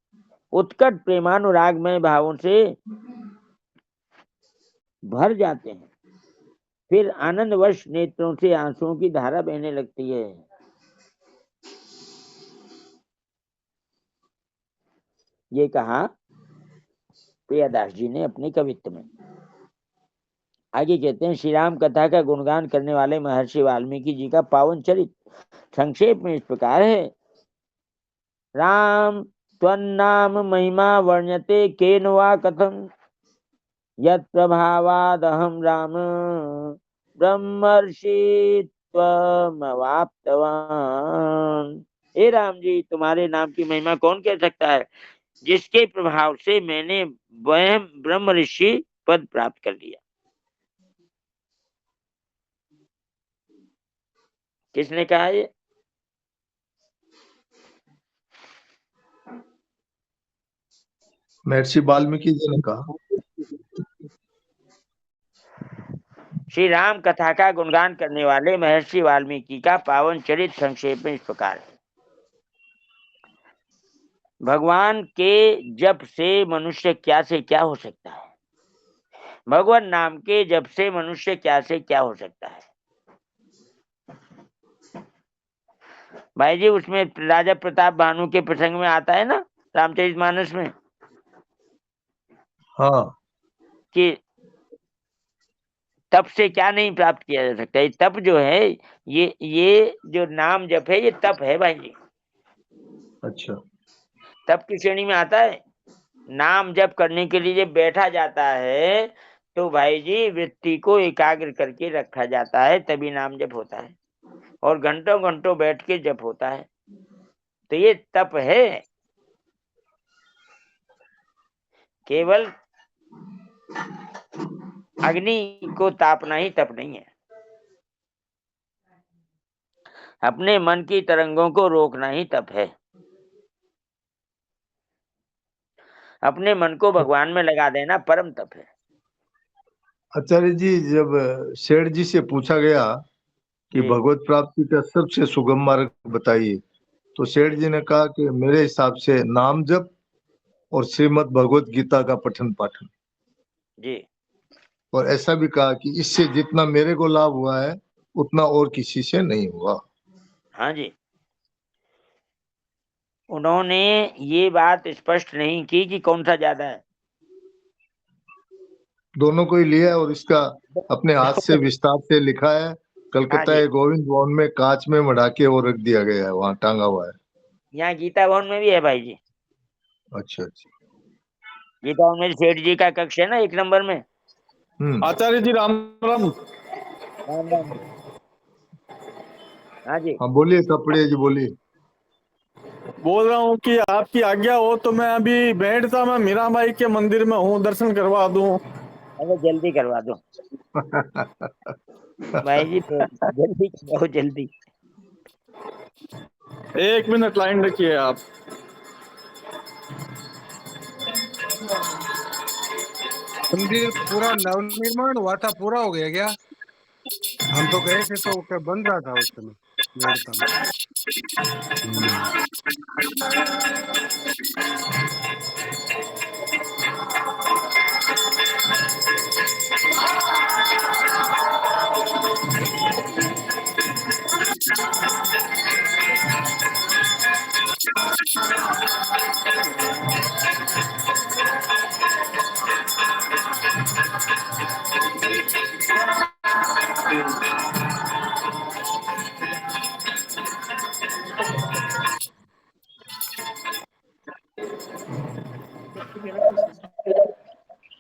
उत्कट प्रेमानुरागमय भावों से भर जाते हैं। फिर आनंदवश नेत्रों से आंसुओं की धारा बहने लगती है। ये कहा प्रियदास जी ने अपने कवित्व में। आगे कहते हैं, श्री राम कथा का गुणगान करने वाले महर्षि वाल्मीकि जी का पावन चरित्र संक्षेप में इस प्रकार है। राम त्वन्नाम महिमा वर्ण्यते केन वा कथम, यत् प्रभावादहं राम ब्रह्मर्षि त्वमवाप्तवान्। हे राम जी, तुम्हारे नाम की महिमा कौन कह सकता है, जिसके प्रभाव से मैंने ब्रह्म ऋषि पद प्राप्त कर लिया। किसने कहा ये? महर्षि वाल्मीकि जी ने कहा। श्री राम कथा का गुणगान करने वाले महर्षि वाल्मीकि का पावन चरित्र संक्षेप में इस प्रकार है। भगवान के जप से मनुष्य क्या से क्या हो सकता है, भगवान नाम के जप से मनुष्य क्या से क्या हो सकता है। भाई जी, उसमें राजा प्रताप भानु के प्रसंग में आता है ना रामचरितमानस में, हाँ, कि तप से क्या नहीं प्राप्त किया जा सकता। ये तप जो है, ये जो नाम जप है, ये तप है भाई जी। अच्छा। तप की श्रेणी में आता है। नाम जप करने के लिए जब बैठा जाता है, तो भाई जी वृत्ति को एकाग्र करके रखा जाता है, तभी नाम जप होता है। और घंटों घंटों बैठ के जप होता है, तो ये तप है। केवल अग्नि को तापना ही तप नहीं है। अपने मन की तरंगों को रोकना ही तप है। अपने मन को भगवान में लगा देना परम तप है। आचार्य जी, जब सेठ जी से पूछा गया कि जी भगवत प्राप्ति का सबसे सुगम मार्ग बताइए, तो सेठ जी ने कहा कि मेरे हिसाब से नाम जप और श्रीमद् भगवत गीता का पठन पाठन। जी और ऐसा भी कहा कि इससे जितना मेरे को लाभ हुआ है उतना और किसी से नहीं हुआ। हाँ जी। उन्होंने ये बात स्पष्ट नहीं की कि कौन सा ज्यादा है। दोनों को ही लिया और इसका अपने हाथ से विस्तार से लिखा है। हाँ कलकत्ता जी, गोविंद भवन में कांच में मढ़ा के वो रख दिया गया है, वहां टांगा हुआ है। यहाँ गीता भवन में भी है भाई जी। अच्छा अच्छा। गीता भवन में सेठ जी का कक्ष है ना, 1 नंबर में। आचार्य जी राम राम। राम राम जी। हाँ जी। हाँ बोलिए कपड़े जी, बोलिए। बोल रहा हूँ कि आपकी आज्ञा हो तो मैं अभी बैठता मैं मीराबाई के मंदिर में हूँ, दर्शन करवा दूं। अरे जल्दी करवा दो भाई जी, जल्दी करवाओ जल्दी। 1 मिनट लाइन रखिए आप। मंदिर पूरा नवनिर्माण हुआ था, पूरा हो गया क्या? हम तो गए थे तो क्या बन रहा था उस समय मेड़ता में।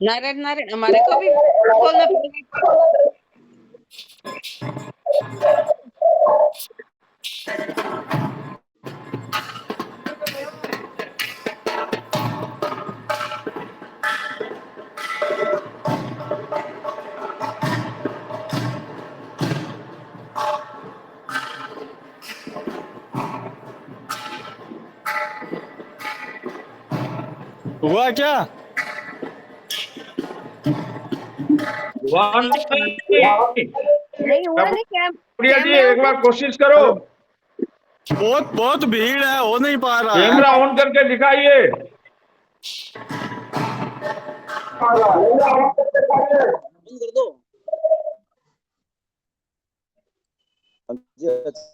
नारायण नारायण, हमारे को भी बोलना पड़ेगा। हुआ क्या? नहीं हुआ नहीं, प्रिया जी कैमरे एक बार कोशिश करो। बहुत बहुत भीड़ है, हो नहीं पा रहा है। कैमरा ऑन करके दिखाइए।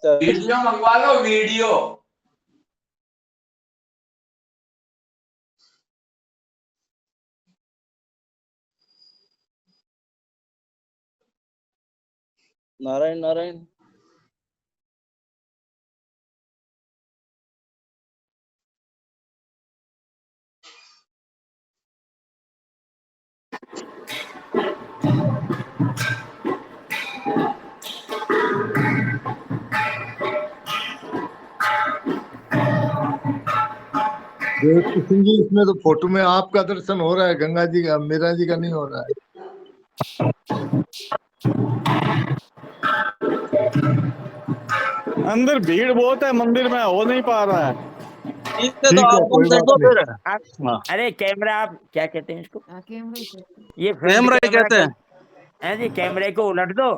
वीडियो मंगवा लो, वीडियो। नारायण नारायण। सिंह जी, इसमें तो फोटो में आपका दर्शन हो रहा है, गंगा जी का, मीरा जी का नहीं हो रहा है। अंदर भीड़ बहुत है, मंदिर में हो नहीं पा रहा है। ठीक है, कोई बात नहीं। आप अरे कैमरा, आप क्या कहते हैं इसको? ये कैमरा ही कहते हैं। हैं जी, कैमरे को उलट दो।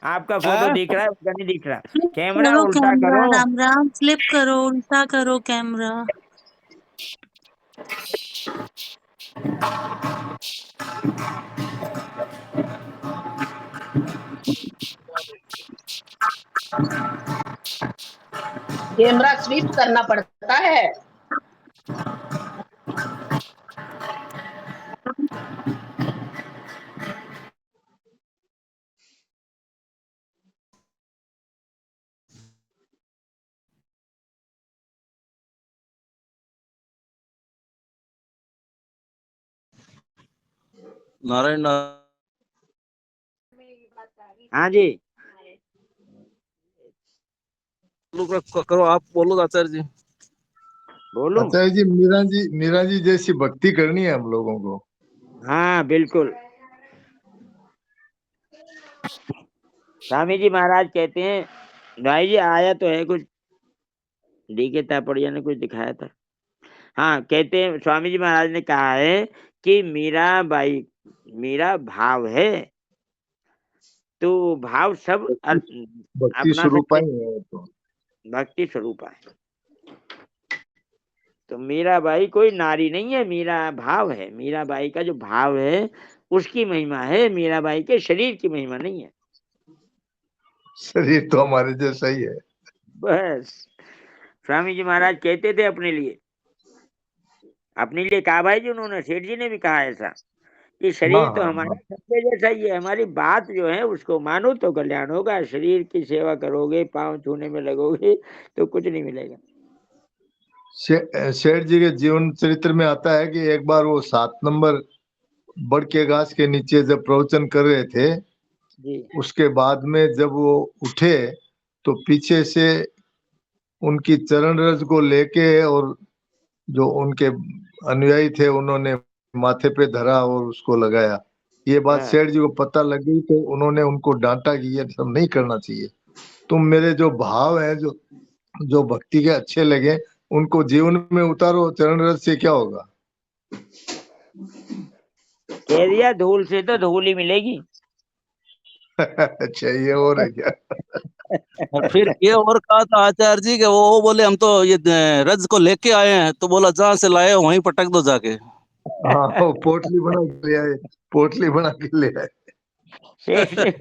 आपका फोटो हाँ? दिख रहा है, उनका नहीं दिख रहा। फ्लिप कैमरा करो उल्टा कैमरा, करो। राम राम। फ्लिप करो, उल्टा करो कैमरा। कैमरा स्वीप करना पड़ता है। नारायण नारायण। हाँ जी करो, आप बोलो आचार्य जी। बोलूं। आचार्य जी, मीरा जी जैसी भक्ति करनी है हम लोगों को। हाँ बिल्कुल। स्वामी जी महाराज कहते हैं, भाई जी आया तो है कुछ, डीके तापड़िया ने कुछ दिखाया था। हाँ, कहते हैं स्वामी जी महाराज ने कहा है कि मीराबाई मेरा भाव है, तो भाव सब भक्ति अपना स्वरूपा सकते, ही है वो तो। भक्ति स्वरूप है। तो मीराबाई कोई नारी नहीं है, मीरा भाव है। मीराबाई का जो भाव है उसकी महिमा है, मीराबाई के शरीर की महिमा नहीं है। शरीर तो हमारे जैसा ही है। बस स्वामी जी महाराज कहते थे अपने लिए कहा भाई जी, उन्होंने, सेठ जी ने भी कहा ऐसा कि हाँ शरीर तो हाँ हमारा हाँ। सबके जैसा ही है, हमारी बात जो है उसको मानो तो कल्याण होगा। शरीर की सेवा करोगे, पांव छूने में लगोगे तो कुछ नहीं मिलेगा। सेठ जी के जीवन चरित्र में आता है कि एक बार वो 7 नंबर बड़ के गाछ के नीचे जब प्रवचन कर रहे थे, जी उसके बाद में जब वो उठे तो पीछे से उनकी चरण रज को लेके और जो उनके अनुयायी थे उन्होंने माथे पे धरा और उसको लगाया। ये बात हाँ सेठ जी को पता लग गई तो उन्होंने उनको डांटा कि ये सब नहीं करना चाहिए। तुम मेरे जो भाव है, जो जो भक्ति के अच्छे लगे, उनको जीवन में उतारो, चरण रज से क्या होगा। कह दिया, धूल से तो धूल ही मिलेगी। अच्छा, ये और है क्या। और फिर ये और कहा था आचार्य जी के वो बोले हम तो ये रज को लेके आए हैं, तो बोला जहां से लाए हो वहीं पटक दो जाके। हाँ, वो पोटली बना के ले आए, पोटली बना के ले आए। सेठ जी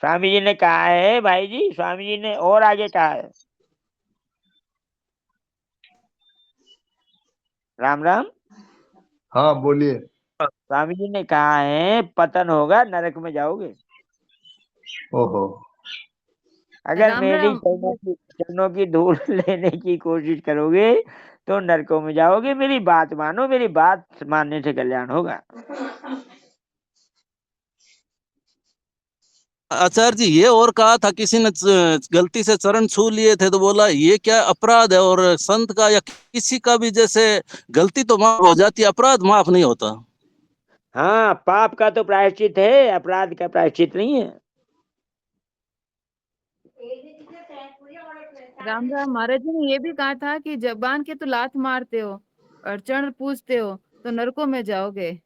स्वामी जी ने कहा है भाई जी, स्वामी जी ने और आगे कहा है, राम राम। हाँ बोलिए। स्वामी जी ने कहा है पतन होगा, नरक में जाओगे। ओहो। अगर राम मेरी राम। चरणों की धूल लेने की कोशिश करोगे तो नरकों में जाओगे। मेरी बात मानो, मेरी बात मानने से कल्याण होगा। आचार्य जी ये और कहा था किसी ने गलती से चरण छू लिए थे, तो बोला ये क्या अपराध है, और संत का या किसी का भी जैसे गलती तो माफ हो जाती है, अपराध माफ नहीं होता। हाँ, पाप का तो प्रायश्चित है, अपराध का प्रायश्चित नहीं है। राम राम। महाराज जी ने ये भी कहा था कि जबान के तो लात मारते हो और चरण पूजते हो तो नरकों में जाओगे।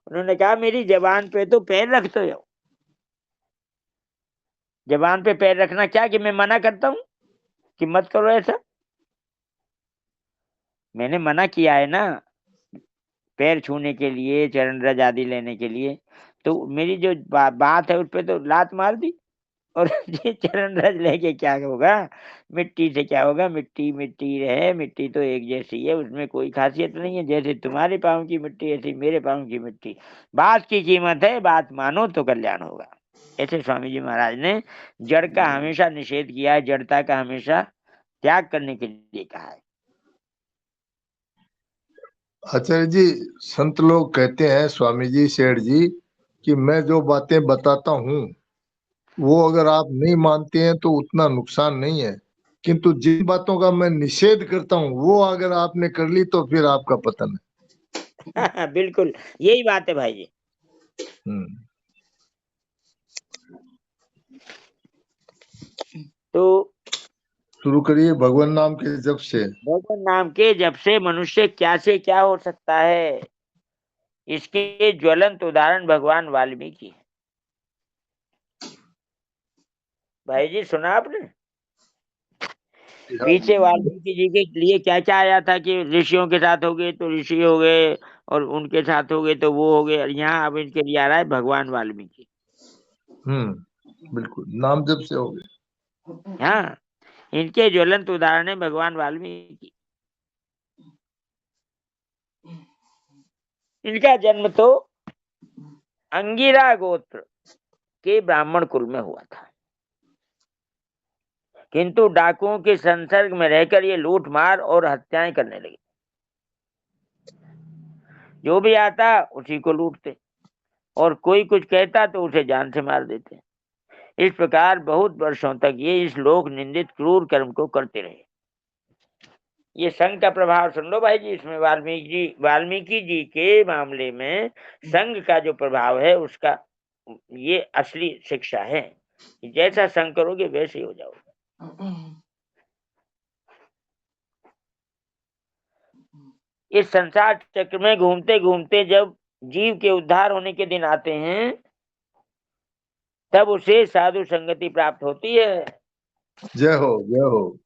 उन्होंने कहा मेरी जबान पे तो पैर रखते हो। जबान पे पैर रखना क्या कि मैं मना करता हूँ कि मत करो ऐसा? मैंने मना किया है ना, पैर छूने के लिए, चरण रज आदि लेने के लिए। तो मेरी जो बात है उस पे तो लात मार दी। और ये चरण रज लेके क्या होगा? मिट्टी से क्या होगा? मिट्टी मिट्टी रहे, मिट्टी तो एक जैसी है, उसमें कोई खासियत नहीं है। जैसे तुम्हारे पाँव की मिट्टी ऐसी मेरे पाँव की मिट्टी। बात की कीमत है, बात मानो तो कल्याण होगा। ऐसे स्वामी जी महाराज ने जड़ का हमेशा निषेध किया है, जड़ता का हमेशा त्याग करने के लिए कहा है। आचार्य जी, संत लोग कहते हैं स्वामी जी, सेठ जी, कि मैं जो बातें बताता हूँ वो अगर आप नहीं मानते हैं तो उतना नुकसान नहीं है, किंतु जिन बातों का मैं निषेध करता हूँ वो अगर आपने कर ली तो फिर आपका पतन है। बिल्कुल यही बात है भाई जी। तो शुरू करिए भगवान नाम के जप से। भगवान नाम के जप से मनुष्य क्या से क्या हो सकता है, इसके ज्वलंत उदाहरण भगवान वाल्मीकि है। भाई जी सुना आपने? पीछे वाल्मीकि जी के लिए क्या क्या आया था कि ऋषियों के साथ हो गए तो ऋषि हो गए, और उनके साथ हो गए तो वो हो गए। और यहाँ अब इनके लिए आ रहा है भगवान वाल्मीकि। बिल्कुल, नाम जप से हो गए। हाँ, इनके ज्वलंत उदाहरण है भगवान वाल्मीकि। इनका जन्म तो अंगिरा गोत्र के ब्राह्मण कुल में हुआ था, किंतु डाकुओं के संसर्ग में रहकर ये लूट मार और हत्याएं करने लगे। जो भी आता उसी को लूटते। और कोई कुछ कहता तो उसे जान से मार देते। इस प्रकार बहुत वर्षों तक ये इस लोक निंदित क्रूर कर्म को करते रहे। ये संघ का प्रभाव सुन लो भाई जी। इसमें वाल्मीकि जी के मामले में संघ का जो प्रभाव है उसका ये असली शिक्षा है। जैसा संघ करोगे वैसे ही हो जाओगे। इस संसार चक्र में घूमते घूमते जब जीव के उद्धार होने के दिन आते हैं तब उसे साधु संगति प्राप्त होती है। जय हो, जय हो।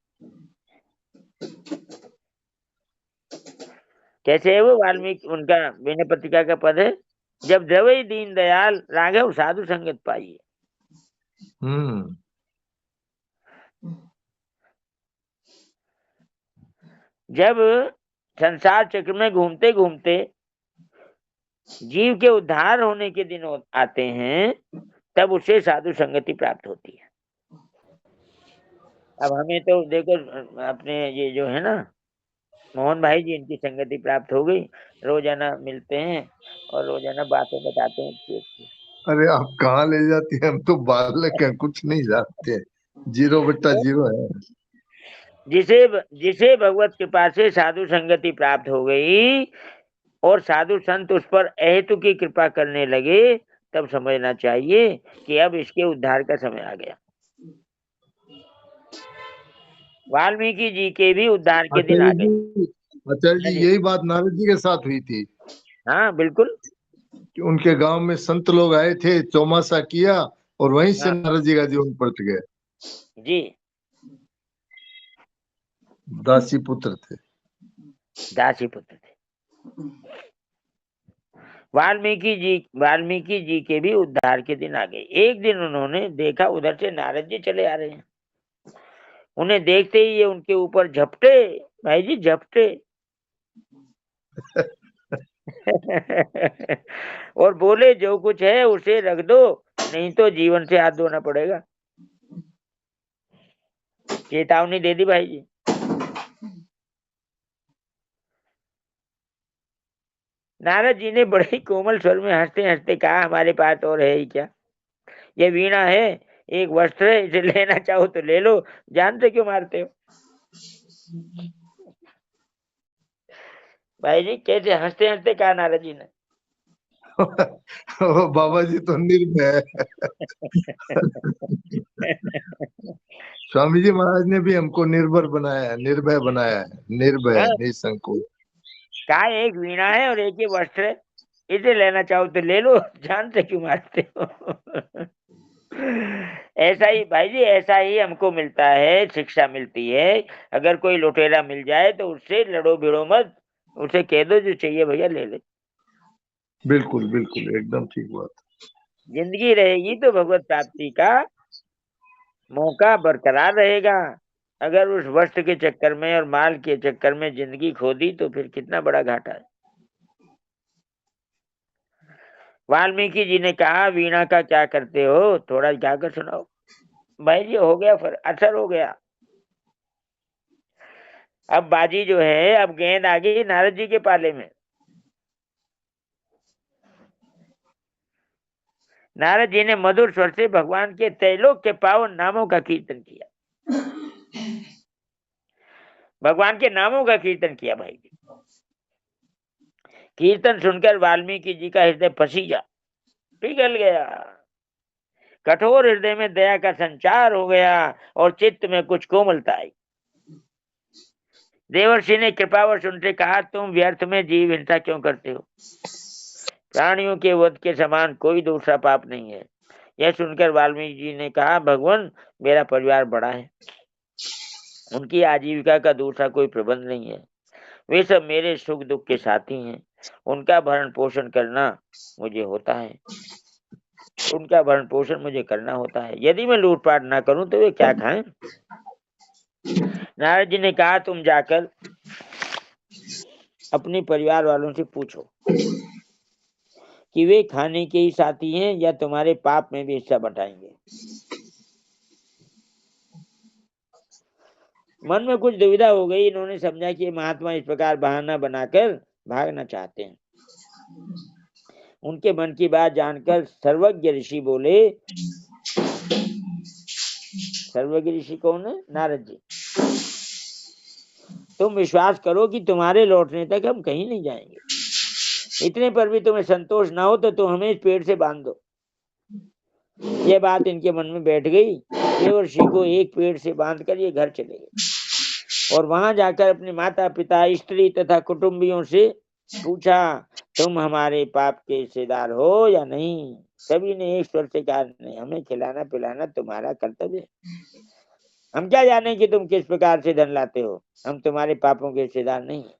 कैसे है वो वाल्मीकि, उनका विनय पत्रिका का पद है, जब द्रवई दीन दयाल राघव साधु संगत पाइए। जब संसार चक्र में घूमते घूमते जीव के उद्धार होने के दिन आते हैं तब उसे साधु संगति प्राप्त होती है। अब हमें तो देखो अपने ये जो है ना मोहन भाई जी, इनकी संगति प्राप्त हो गई, रोजाना मिलते हैं और रोजाना बातें बताते हैं। अरे आप कहाँ ले जाती हैं, हम तो बालक हैं, कुछ नहीं जानते, 0/0 है। जिसे भगवत कृपा से साधु संगति प्राप्त हो गई और साधु संत उस पर अहेतु की कृपा करने लगे तब समझना चाहिए कि अब इसके उद्धार का समय आ गया। वाल्मीकि जी के भी उद्धार के दिन आ गए। आचार्य जी, यही बात नारद जी के साथ हुई थी। हाँ बिल्कुल, कि उनके गांव में संत लोग आए थे, चौमासा किया और वहीं से नारद जी का जीवन पलट गया। जी, दासी पुत्र थे। वाल्मीकि जी के भी उद्धार के दिन आ गए। एक दिन उन्होंने देखा उधर से नारद जी चले आ रहे हैं। उन्हें देखते ही ये उनके ऊपर झपटे, भाई जी झपटे और बोले जो कुछ है उसे रख दो, नहीं तो जीवन से हाथ धोना पड़ेगा। चेतावनी दे दी भाई जी। नारद जी ने बड़े ही कोमल स्वर में हंसते हंसते कहा, हमारे पास और है ही क्या, ये वीणा है, एक वस्त्र है, इसे लेना चाहो तो ले लो, जान से क्यों मारते हो। भाई जी कैसे हंसते हंसते कहा नारद जी ने। बाबा जी तो निर्भय स्वामी जी महाराज ने भी हमको निर्भर बनाया है, निर्भय बनाया है, निर्भय निसंकोच। कहा एक वीणा है और एक ही वस्त्र है, इसे लेना चाहो तो ले लो, जान से क्यों मारते हो। ऐसा ही भाई जी, ऐसा ही हमको मिलता है, शिक्षा मिलती है। अगर कोई लुटेरा मिल जाए तो उससे लड़ो भिड़ो मत, उसे कह दो जो चाहिए भैया ले ले। बिल्कुल बिल्कुल, एकदम ठीक बात। जिंदगी रहेगी तो भगवत प्राप्ति का मौका बरकरार रहेगा। अगर उस वस्त्र के चक्कर में और माल के चक्कर में जिंदगी खो दी तो फिर कितना बड़ा घाटा है। वाल्मीकि जी ने कहा, वीणा का क्या करते हो, थोड़ा गाकर सुनाओ। भाई जी हो गया, फिर असर हो गया। अब बाजी जो है, अब गेंद आ गई नारद जी के पाले में। नारद जी ने मधुर स्वर से भगवान के त्रैलोक के पावन नामों का कीर्तन किया। भगवान के नामों का कीर्तन किया भाई जी। कीर्तन सुनकर वाल्मीकि जी का हृदय पसीजा पिघल गया, कठोर हृदय में दया का संचार हो गया और चित्त में कुछ कोमलता आई। देवर्षि ने कृपावश उनसे कहा, तुम व्यर्थ में जीव हिंसा क्यों करते हो, प्राणियों के वध के समान कोई दूसरा पाप नहीं है। यह सुनकर वाल्मीकि जी ने कहा, भगवान मेरा परिवार बड़ा है, उनकी आजीविका का दूसरा कोई प्रबंध नहीं है, वे सब मेरे सुख दुख के साथी हैं, उनका भरण पोषण करना मुझे होता है, उनका भरण पोषण मुझे करना होता है। यदि मैं लूटपाट ना करूं तो वे क्या खाएं। नारद जी ने कहा, तुम जाकर अपने परिवार वालों से पूछो कि वे खाने के ही साथी हैं या तुम्हारे पाप में भी हिस्सा बटाएंगे। मन में कुछ दुविधा हो गई। इन्होंने समझा कि महात्मा इस प्रकार बहाना बनाकर भागना चाहते हैं। उनके मन की बात जानकर सर्वज्ञ ऋषि बोले, सर्वज्ञ ऋषि कौन है? नारद जी। तुम विश्वास करो कि तुम्हारे लौटने तक हम कहीं नहीं जाएंगे। इतने पर भी तुम्हें संतोष ना हो तो तुम हमें इस पेड़ से बांध दो। ये बात इनके मन में बैठ गई। देवर्षि को एक पेड़ से बांधकर ये घर चले गए और वहां जाकर अपने माता पिता, स्त्री तथा कुटुंबियों से पूछा, तुम हमारे पाप के हिस्सेदार हो या नहीं? सभी ने एक स्वर से कहा, नहीं, हमें खिलाना पिलाना तुम्हारा कर्तव्य है। हम क्या जाने कि तुम किस प्रकार से धन लाते हो, हम तुम्हारे पापों के हिस्सेदार नहीं है।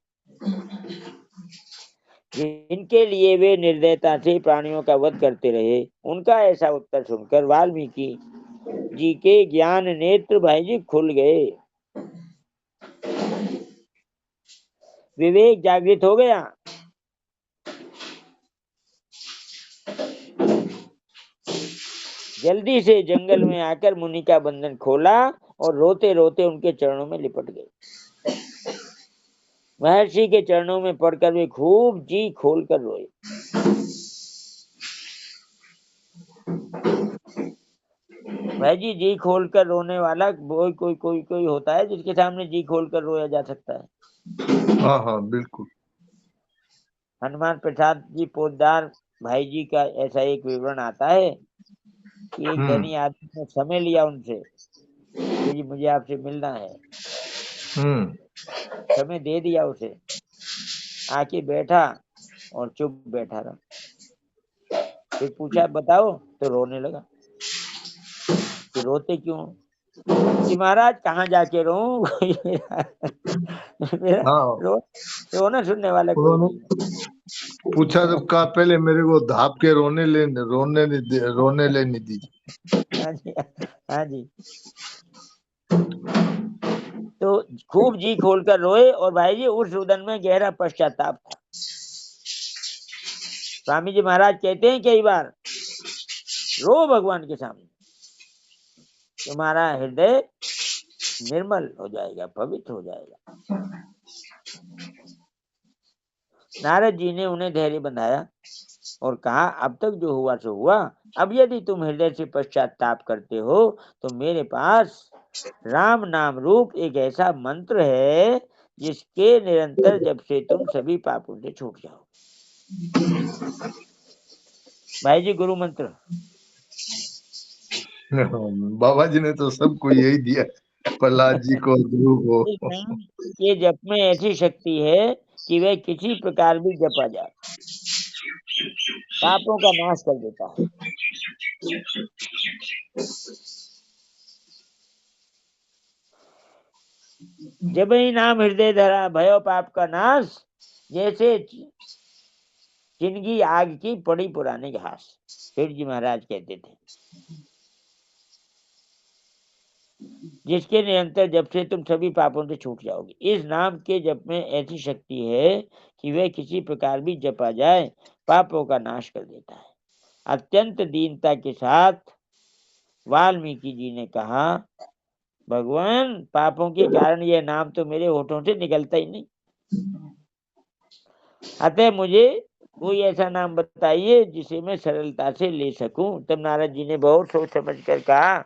जिनके लिए वे निर्दयता से प्राणियों का वध करते रहे, उनका ऐसा उत्तर सुनकर वाल्मीकि जी के ज्ञान नेत्र भाई जी खुल गए, विवेक जागृत हो गया। जल्दी से जंगल में आकर मुनि का बंधन खोला और रोते रोते उनके चरणों में लिपट गए। महर्षि के चरणों में पड़कर वे खूब जी खोलकर रोए। भाई जी खोलकर रोने वाला कोई होता है जिसके सामने जी खोलकर रोया जा सकता है? हाँ हाँ बिल्कुल। हनुमान प्रसाद जी पोद्दार भाई जी का ऐसा एक विवरण आता है कि एक धनी आदमी ने समय लिया उनसे कि जी मुझे आपसे मिलना है। समय दे दिया उसे, आके बैठा और चुप बैठा रहा। फिर पूछा बताओ, तो रोने लगा। कि रोते क्यों? कि महाराज कहाँ जाके रो मेरा हाँ रोना सुनने वाला कोई नहीं। पूछा जब कहा पहले मेरे को धाप के रोने लेने दीजिए। हाँ जी, हाँ जी। तो खूब जी खोलकर रोए और भाई जी उस रुदन में गहरा पश्चाताप था। स्वामी जी महाराज कहते हैं कई बार, रो भगवान के सामने, तुम्हारा हृदय निर्मल हो जाएगा, पवित्र हो जाएगा। नारद जी ने उन्हें धैर्य बंधाया और कहा, अब तक जो हुआ सो हुआ। अब यदि तुम हृदय से पश्चाताप करते हो तो मेरे पास राम नाम रूप एक ऐसा मंत्र है जिसके निरंतर जप से तुम सभी पापों से छूट जाओ। भाई जी गुरु मंत्र बाबा जी ने तो सबको यही दिया, प्रहलाद जी को, ध्रुव को। ये जप में ऐसी शक्ति है कि वह किसी प्रकार भी जपा जाए पापों का नाश कर देता है। जब ही नाम हृदय धरा भयो पाप का नाश, जैसे चिनगी आग की पड़ी पुरानी घास। फिर जी महाराज कहते थे, जिसके निरंतर जप से तुम सभी पापों से छूट जाओगे। इस नाम के जप में ऐसी शक्ति है कि वह किसी प्रकार भी जपा जाए पापों का नाश कर देता है। अत्यंत दीनता के साथ वाल्मीकि जी ने कहा, भगवान पापों के कारण यह नाम तो मेरे होठों से निकलता ही नहीं, अतः मुझे कोई ऐसा नाम बताइए जिसे मैं सरलता से ले सकूं। तब नारद जी ने बहुत सोच समझ कर कहा,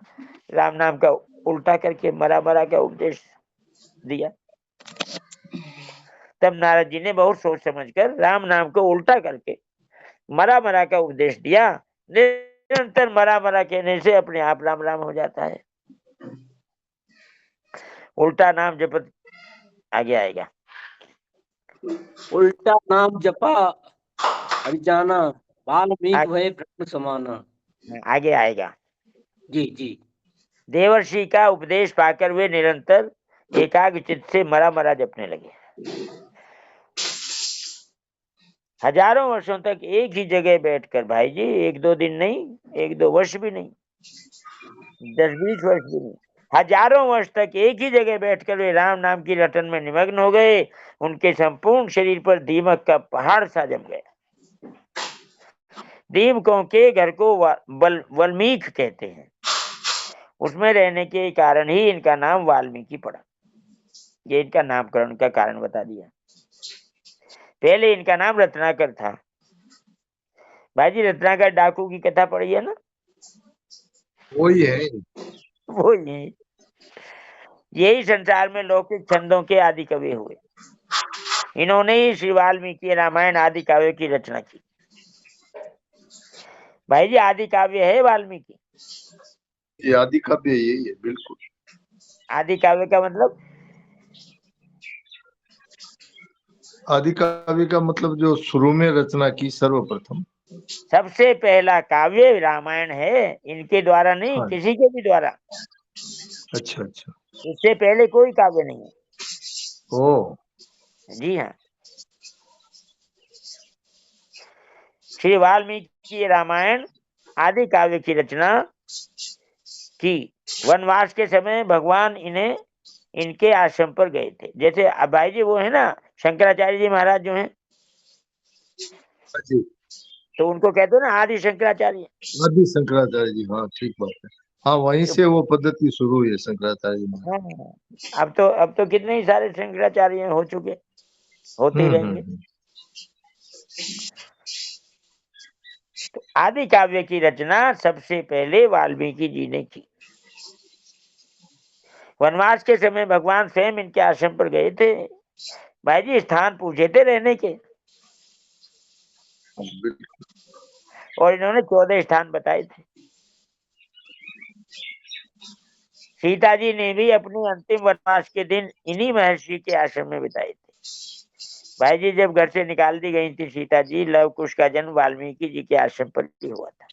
राम नाम का उल्टा करके मरा मरा का उपदेश दिया। तब नारद जी ने बहुत सोच समझकर राम नाम को उल्टा करके मरा मरा का उपदेश दिया। निरंतर मरा मरा कहने से अपने आप राम राम हो जाता है। उल्टा नाम जपत आगे आएगा। उल्टा नाम जपा हरिजाना, वाल्मीकि भय ब्रह्म समाना। आगे आएगा। जी जी। देवर्षि का उपदेश पाकर वे निरंतर एकाग्र चित्त से मरा मरा जपने लगे। हजारों वर्षों तक एक ही जगह बैठकर, भाई जी एक दो दिन नहीं, एक दो वर्ष भी नहीं, 10-20 वर्ष भी नहीं, हजारों वर्ष तक एक ही जगह बैठकर वे राम नाम की रटन में निमग्न हो गए। उनके संपूर्ण शरीर पर दीमक का पहाड़ सा जम गया। दीमकों के घर को वाल्मीकि कहते हैं। उसमें रहने के कारण ही इनका नाम वाल्मीकि पड़ा। ये इनका नामकरण का कारण बता दिया। पहले इनका नाम रत्नाकर था, भाई जी रत्नाकर डाकू की कथा पढ़ी है ना, वही है। वो यही संसार में लौकिक छंदों के आदि कवि हुए। इन्होंने ही श्री वाल्मीकि रामायण आदि काव्य की रचना की। भाई जी आदि काव्य है वाल्मीकि। ये आदि काव्य यही है, बिल्कुल। आदि काव्य का मतलब, आदि काव्य का मतलब जो शुरू में रचना की सर्वप्रथम। सबसे पहला काव्य रामायण है, इनके द्वारा नहीं, हाँ। किसी के भी द्वारा। अच्छा अच्छा। इससे पहले कोई काव्य नहीं है। ओ जी हाँ। श्री वाल्मीकि रामायण आदि काव्य की रचना की। वनवास के समय भगवान इन्हें इनके आश्रम पर गए थे। जैसे अब भाई जी वो है ना शंकराचार्य जी महाराज जो हैं, जी। तो उनको कहते हैं ना आदि शंकराचार्य। आदि शंकराचार्य जी, हाँ ठीक बात है। हाँ वहीं से वो पद्धति शुरू हुई है शंकराचार्य जी में। हाँ, अब तो कितने ही सारे शंकराचार्य हो चुके, होते ही रहेंगे। तो आदि काव्य की रचना सबसे पहले वाल्मीकि जी ने की। वनवास के समय भगवान स्वयं इनके आश्रम पर गए थे। भाई जी स्थान पूछे थे रहने के, और इन्होंने 14 स्थान बताए थे। सीता जी ने भी अपने अंतिम वनवास के दिन इन्हीं महर्षि के आश्रम में बिताए थे। भाई जी जब घर से निकाल दी गई थी सीता जी, लव कुश का जन्म वाल्मीकि जी के आश्रम पर ही हुआ था।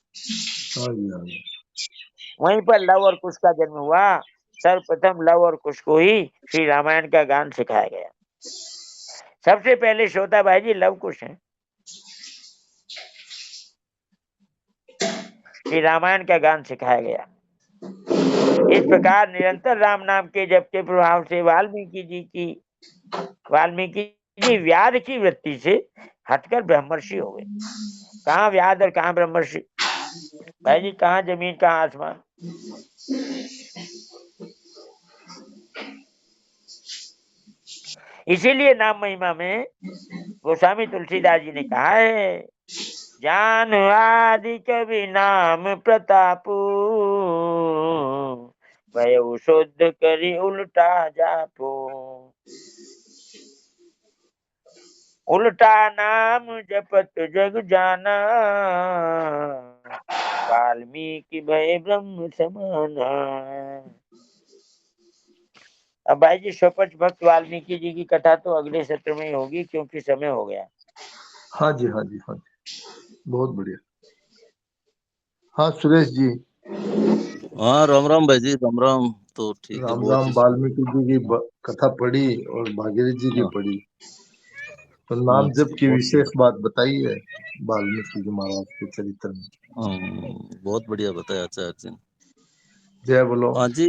वहीं पर लव और कुश का जन्म हुआ। सर्वप्रथम लव और कुश को ही श्री रामायण का गान सिखाया गया। सबसे पहले श्रोता भाई जी लव कुश है। श्री रामायण का गान सिखाया गया। इस प्रकार निरंतर राम नाम के जप के प्रभाव से वाल्मीकि जी व्याध की वृत्ति से हटकर ब्रह्मर्षि हो गए। कहाँ व्याध और कहाँ ब्रह्मर्षि, भाई जी कहाँ जमीन कहाँ आसमान। इसीलिए नाम महिमा में गोस्वामी तुलसीदास जी ने कहा है, जान आदि कवि नाम प्रतापू, भय शुद्ध करी उल्टा जापो। उल्टा नाम जपत जग जाना, वाल्मीकि भय ब्रह्म समाना। अब भाई जी स्वपच भक्त वाल्मीकि जी की कथा तो अगले सत्र में ही होगी, क्योंकि समय हो गया। हाँ जी हाँ जी हाँ जी, बहुत बढ़िया। हाँ सुरेश जी। हाँ राम राम भाई जी, राम राम। तो ठीक है, राम बहुत राम। ही वाल्मीकि जी की कथा पढ़ी और भागीरथ जी की हाँ, पढ़ी, तो नाम जप की बहुत विशेष बात बताई है वाल्मीकि जी महाराज के चरित्र में। बहुत बढ़िया बताया आचार्य जी। जय बोलो। हाँ जी।